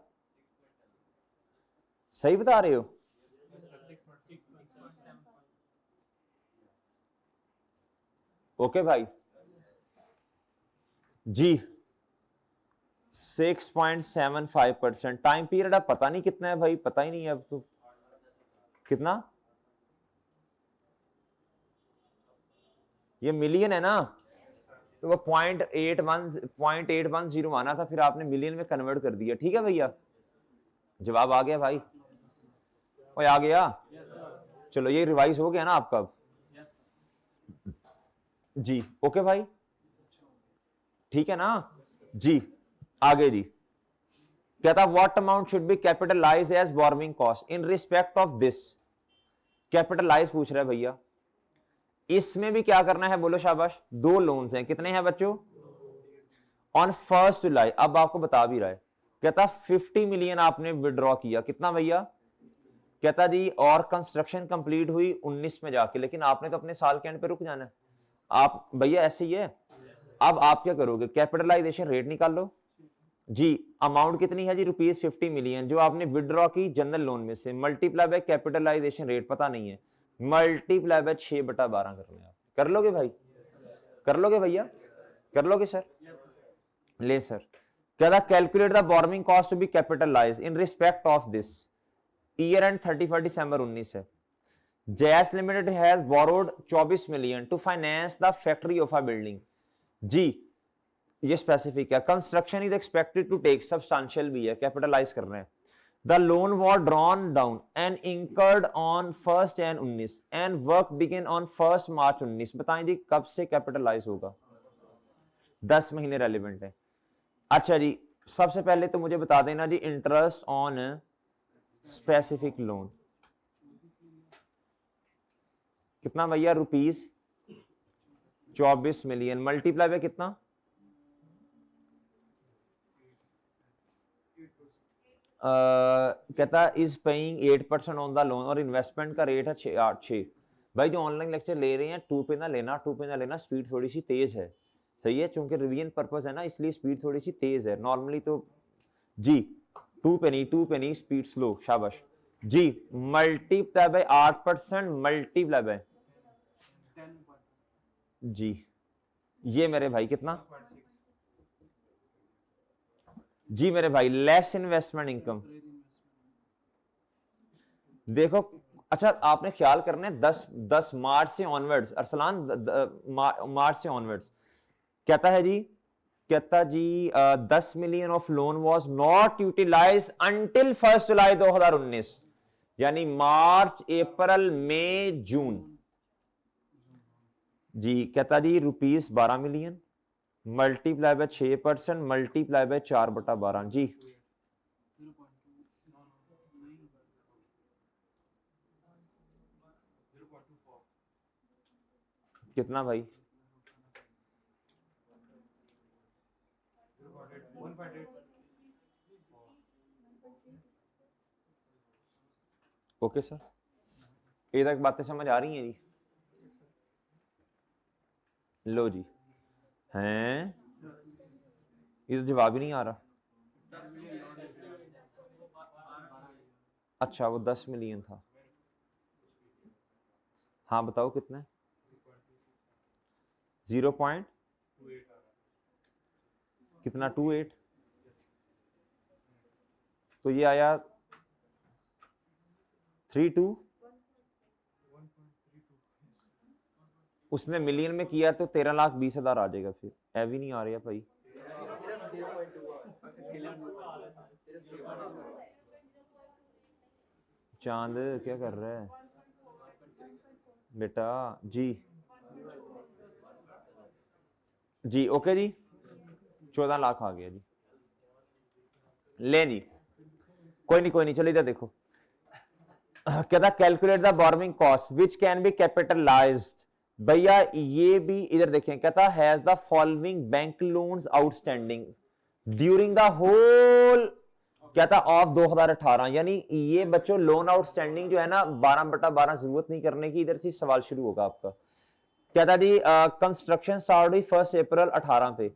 सही बता रहे हो, ओके भाई जी 6.75%। टाइम पीरियड अब पता नहीं कितना है भाई, पता ही नहीं है अब तो कितना, ये मिलियन है ना, तो वो 0.810 आना था, फिर आपने मिलियन में कन्वर्ट कर दिया, ठीक है भैया। जवाब आ गया भाई, ओए आ गया, चलो ये रिवाइज हो गया ना आपका अब जी, ओके भाई, ठीक है ना जी। आगे जी कहता what amount should be capitalise as borrowing cost in respect of this, capitalise पूछ रहा है भैया। इसमें भी क्या करना है बोलो शाबाश, दो लोन्स हैं, कितने हैं बच्चों, ऑन 1 जुलाई। अब आपको बता भी रहा है, कहता 50 मिलियन आपने विड्रॉ किया, कितना भैया, कहता जी और कंस्ट्रक्शन कंप्लीट हुई 19 में जाके, लेकिन आपने तो अपने साल के एंड पे रुक जाना है आप भैया, ऐसे ही है। अब आप क्या करोगे, कैपिटलाइजेशन रेट निकाल लो, जी अमाउंट कितनी है जी ₹50 मिलियन जो आपने विड्रॉ की जनरल लोन में से, मल्टीप्लाई बाय कैपिटलाइजेशन रेट पता नहीं है, मल्टीप्लाई बाय 6/12 करना है। कर लोगे भाई? कर लोगे भैया? कर लोगे सर? ले सर। क्या था? Calculate the borrowing cost to be capitalize in respect of this year end 31 December 19 है। जैस limited has borrowed 24 million to finance the factory of a building. जी ये स्पेसिफिक है। Construction is expected to take, substantial भी है, capitalize कर रहे हैं। The loan was drawn down and incurred on 1 January 19 and work begin on 1 March 19। बताएं जी कब से कैपिटलाइज होगा? 10 महीने रेलिवेंट है। अच्छा जी सबसे पहले तो मुझे बता देना जी इंटरेस्ट ऑन स्पेसिफिक लोन कितना भैया? ₹24 मिलियन मल्टीप्लाई बाय कितना? कहता is paying 8% on the loan और इन्वेस्टमेंट का रेट है 6 भाई जो ऑनलाइन लेक्चर ले रहे हैं 2 पे ना लेना, 2 पे ना लेना, स्पीड थोड़ी सी तेज है, सही है, क्योंकि रिवीजन पर्पस है ना इसलिए स्पीड थोड़ी सी तेज है। नॉर्मली तो जी 2 पे नहीं, स्पीड स्लो, शाबाश जी। मल्टीप्लाई बाय 8% मल्टीप्लाई बाय जी ये मेरे भाई कितना जी मेरे भाई लेस इन्वेस्टमेंट इनकम। देखो अच्छा आपने ख्याल करना है 10 मार्च से ऑनवर्ड्स, अरसलान मार्च से ऑनवर्ड्स कहता है जी, कहता जी 10 million of loan was not utilise until 1 जुलाई 2019, यानी मार्च अप्रैल मई जून। जी कहता जी ₹12 million multiply by 6% multiply by 4/12 जी कितना भाई? ओके सर ये तक बातें समझ आ रही हैं जी? लो जी हैं ये तो जवाब ही नहीं आ रहा। अच्छा वो 10 मिलियन था। हाँ बताओ कितना है? 0. कितना 28 तो ये आया 32। उसने मिलियन में किया तो 13,20,000 आ जाएगा, फिर ए भी नहीं आ रहा भाई। चांद क्या कर रहा है बेटा? जी जी ओके जी 14 लाख आ गया जी। ले जी कोई नहीं चलो इधर देखो। कहता calculate the borrowing cost which can be capitalised. भैया ये भी इधर देखें, कहता has the following bank loans outstanding during the whole कहता ऑफ 2018, यानी ये बच्चों लोन आउटस्टैंडिंग जो है ना 12/12 जरूरत नहीं करने की, इधर से सवाल शुरू होगा आपका। कहता जी कंस्ट्रक्शन स्टार्ट हुई 1 अप्रैल 18 पे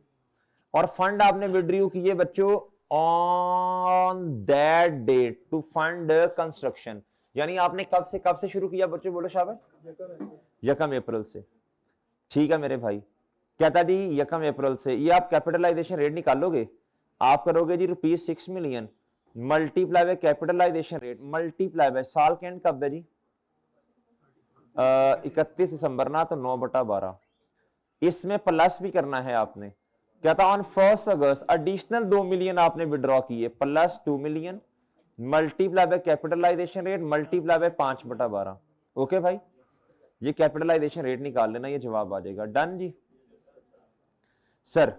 और फंड आपने विड्रॉ किए बच्चों on that date to fund construction, यानी आपने कब से शुरू किया बच्चों? बोलो शाबाश। 1 अप्रैल से। ठीक है मेरे भाई। कहता जी 1 अप्रैल से ये आप कैपिटलाइजेशन रेट निकालोगे, आप करोगे जी ₹6 million multiply by capitalisation rate multiply by साल के एंड कब है जी? 31 दिसंबर ना, तो 9/12। इसमें प्लस भी करना है आपने। कहता ऑन 1 अगस्त एडिशनल 2 मिलियन आपने विड्रॉ किए plus 2 million multiply by capitalisation rate multiply by 5/12। Okay भाई ये कैपिटलाइजेशन रेट निकाल लेना, ये जवाब आ जाएगा। डन जी सर।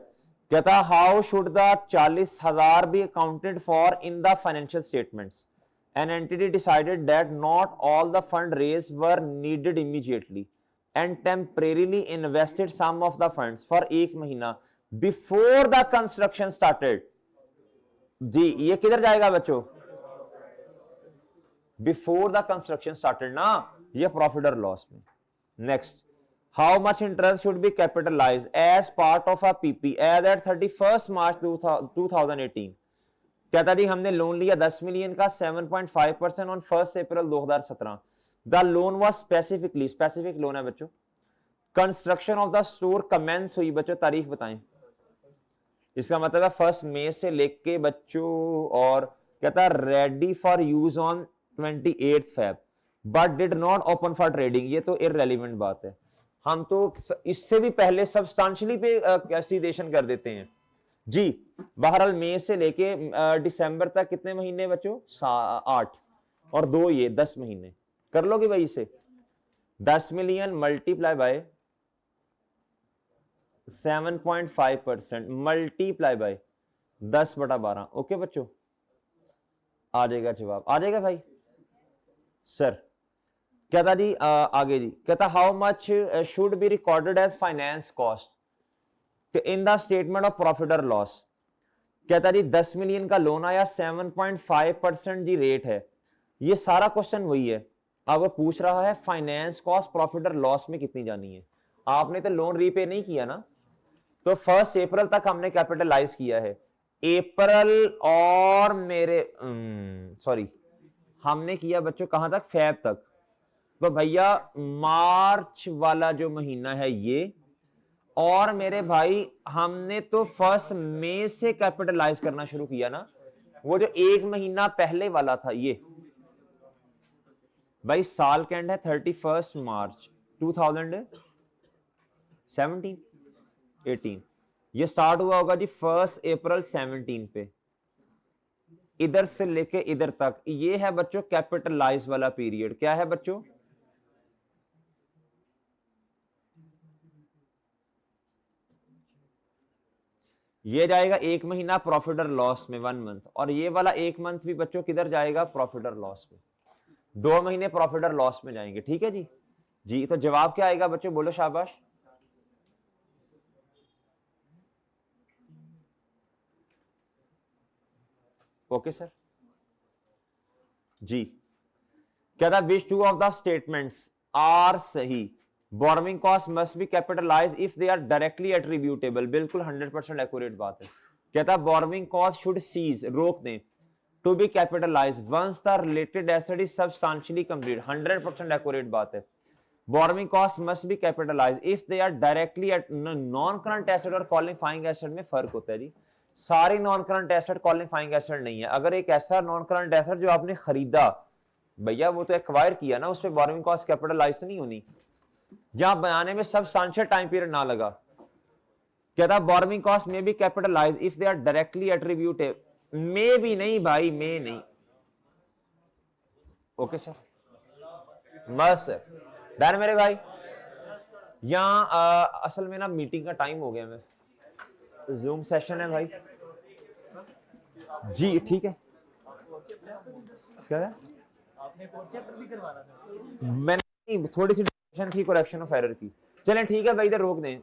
कहता how should the 40,000 B accounted for in the financial statements. An entity decided that not all the fund raised were needed immediately and temporarily invested some of the funds for 1 महीना before the construction started। जी ये किधर जाएगा बच्चों? Before the construction started ना, ये profit और loss में। Next how much interest should be capitalise as part of a PP as at 31 मार्च 2018। कहता जी हमने लोन लिया 10 मिलियन का 7.5% ऑन 1 अप्रैल 2017। The loan was specifically, specific loan है बच्चों। Construction of the store commence हुई बच्चों, तारीख बताएं। इसका मतलब है 1 मई से लेके बच्चों, और कहता है ready for use on 28 Feb but did not open for trading. ये तो इररेलेवेंट बात है, हम तो इससे भी पहले सब्सटेंशियली पे कैंसिलेशन कर देते हैं जी। बहरहाल मई से लेके दिसंबर तक कितने महीने बच्चों? 8 और 2 ये 10 महीने। कर लोगे भाई इसे? 10 million multiply bye 7.5% multiply by 10/12। Okay बच्चों, आ जाएगा जवाब, आ जाएगा भाई। सर कहता जी आगे जी, कहता how much should be recorded as finance cost in the statement of profit और लॉस। कहता जी 10 मिलियन का लोन आया, 7.5% जी रेट है। ये सारा क्वेश्चन वही है, अब वो पूछ रहा है फाइनेंस कॉस्ट प्रॉफिट और लॉस में कितनी जानी है। आपने तो लोन रीपे नहीं किया ना, तो 1 अप्रैल तक हमने कैपिटलाइज किया है। अप्रैल और मेरे सॉरी हमने किया बच्चों कहां तक? फेब तक। तो भैया मार्च वाला जो महीना है ये, और मेरे भाई हमने तो 1 मई से कैपिटलाइज करना शुरू किया ना, वो जो 1 महीना पहले वाला था ये भाई, साल का एंड है 31 मार्च 2017 18। ये स्टार्ट हुआ होगा जी 1 अप्रैल 17 पे, इधर से लेके इधर तक ये है बच्चों कैपिटलाइज वाला पीरियड। क्या है बच्चों? ये जाएगा 1 महीना प्रॉफिट और लॉस में 1 मंथ, और ये वाला 1 मंथ भी बच्चों किधर जाएगा? प्रॉफिट और लॉस में। 2 महीने प्रॉफिट और लॉस में जाएंगे। ठीक है जी। जी तो जवाब क्या आएगा बच्चों? बोलो शाबाश। ओके सर जी। क्या था? Which two of the statements are सही? Borrowing cost must be capitalise if they are directly attributable. बिल्कुल 100% एक्यूरेट बात है। कहता है बोरोइंग कॉस्ट शुड सीज, रोक दें, to be capitalise once the related asset is substantially complete. 100% accurate बात है। Borrowing cost must be capitalise if they are directly at non current asset और क्वालिफाइंग एसेट में फर्क होता है जी। सारी non current asset qualifying asset नहीं है। अगर एक ऐसा नॉन करंट एसेट जो आपने खरीदा भैया, वो तो एक्वायर किया ना, उस पर बोरोइंग कॉस्ट कैपिटलाइज तो नहीं होनी, जहां बनाने में सब्सटेंशियल टाइम पीरियड ना लगा। कहता बोरोइंग कॉस्ट में be capitalise if they are directly attributed. में भी नहीं भाई, में नहीं। ओके सर, बस डन मेरे भाई। यहां असल में ना मीटिंग का टाइम हो गया, मैं जूम सेशन है भाई जी। ठीक है, क्या है? आपने चैप्टर भी करवाना था। मैंने थोड़ी सी थी करेक्शन ऑफ एरर की। चलें ठीक है भाई, इधर रोक दें।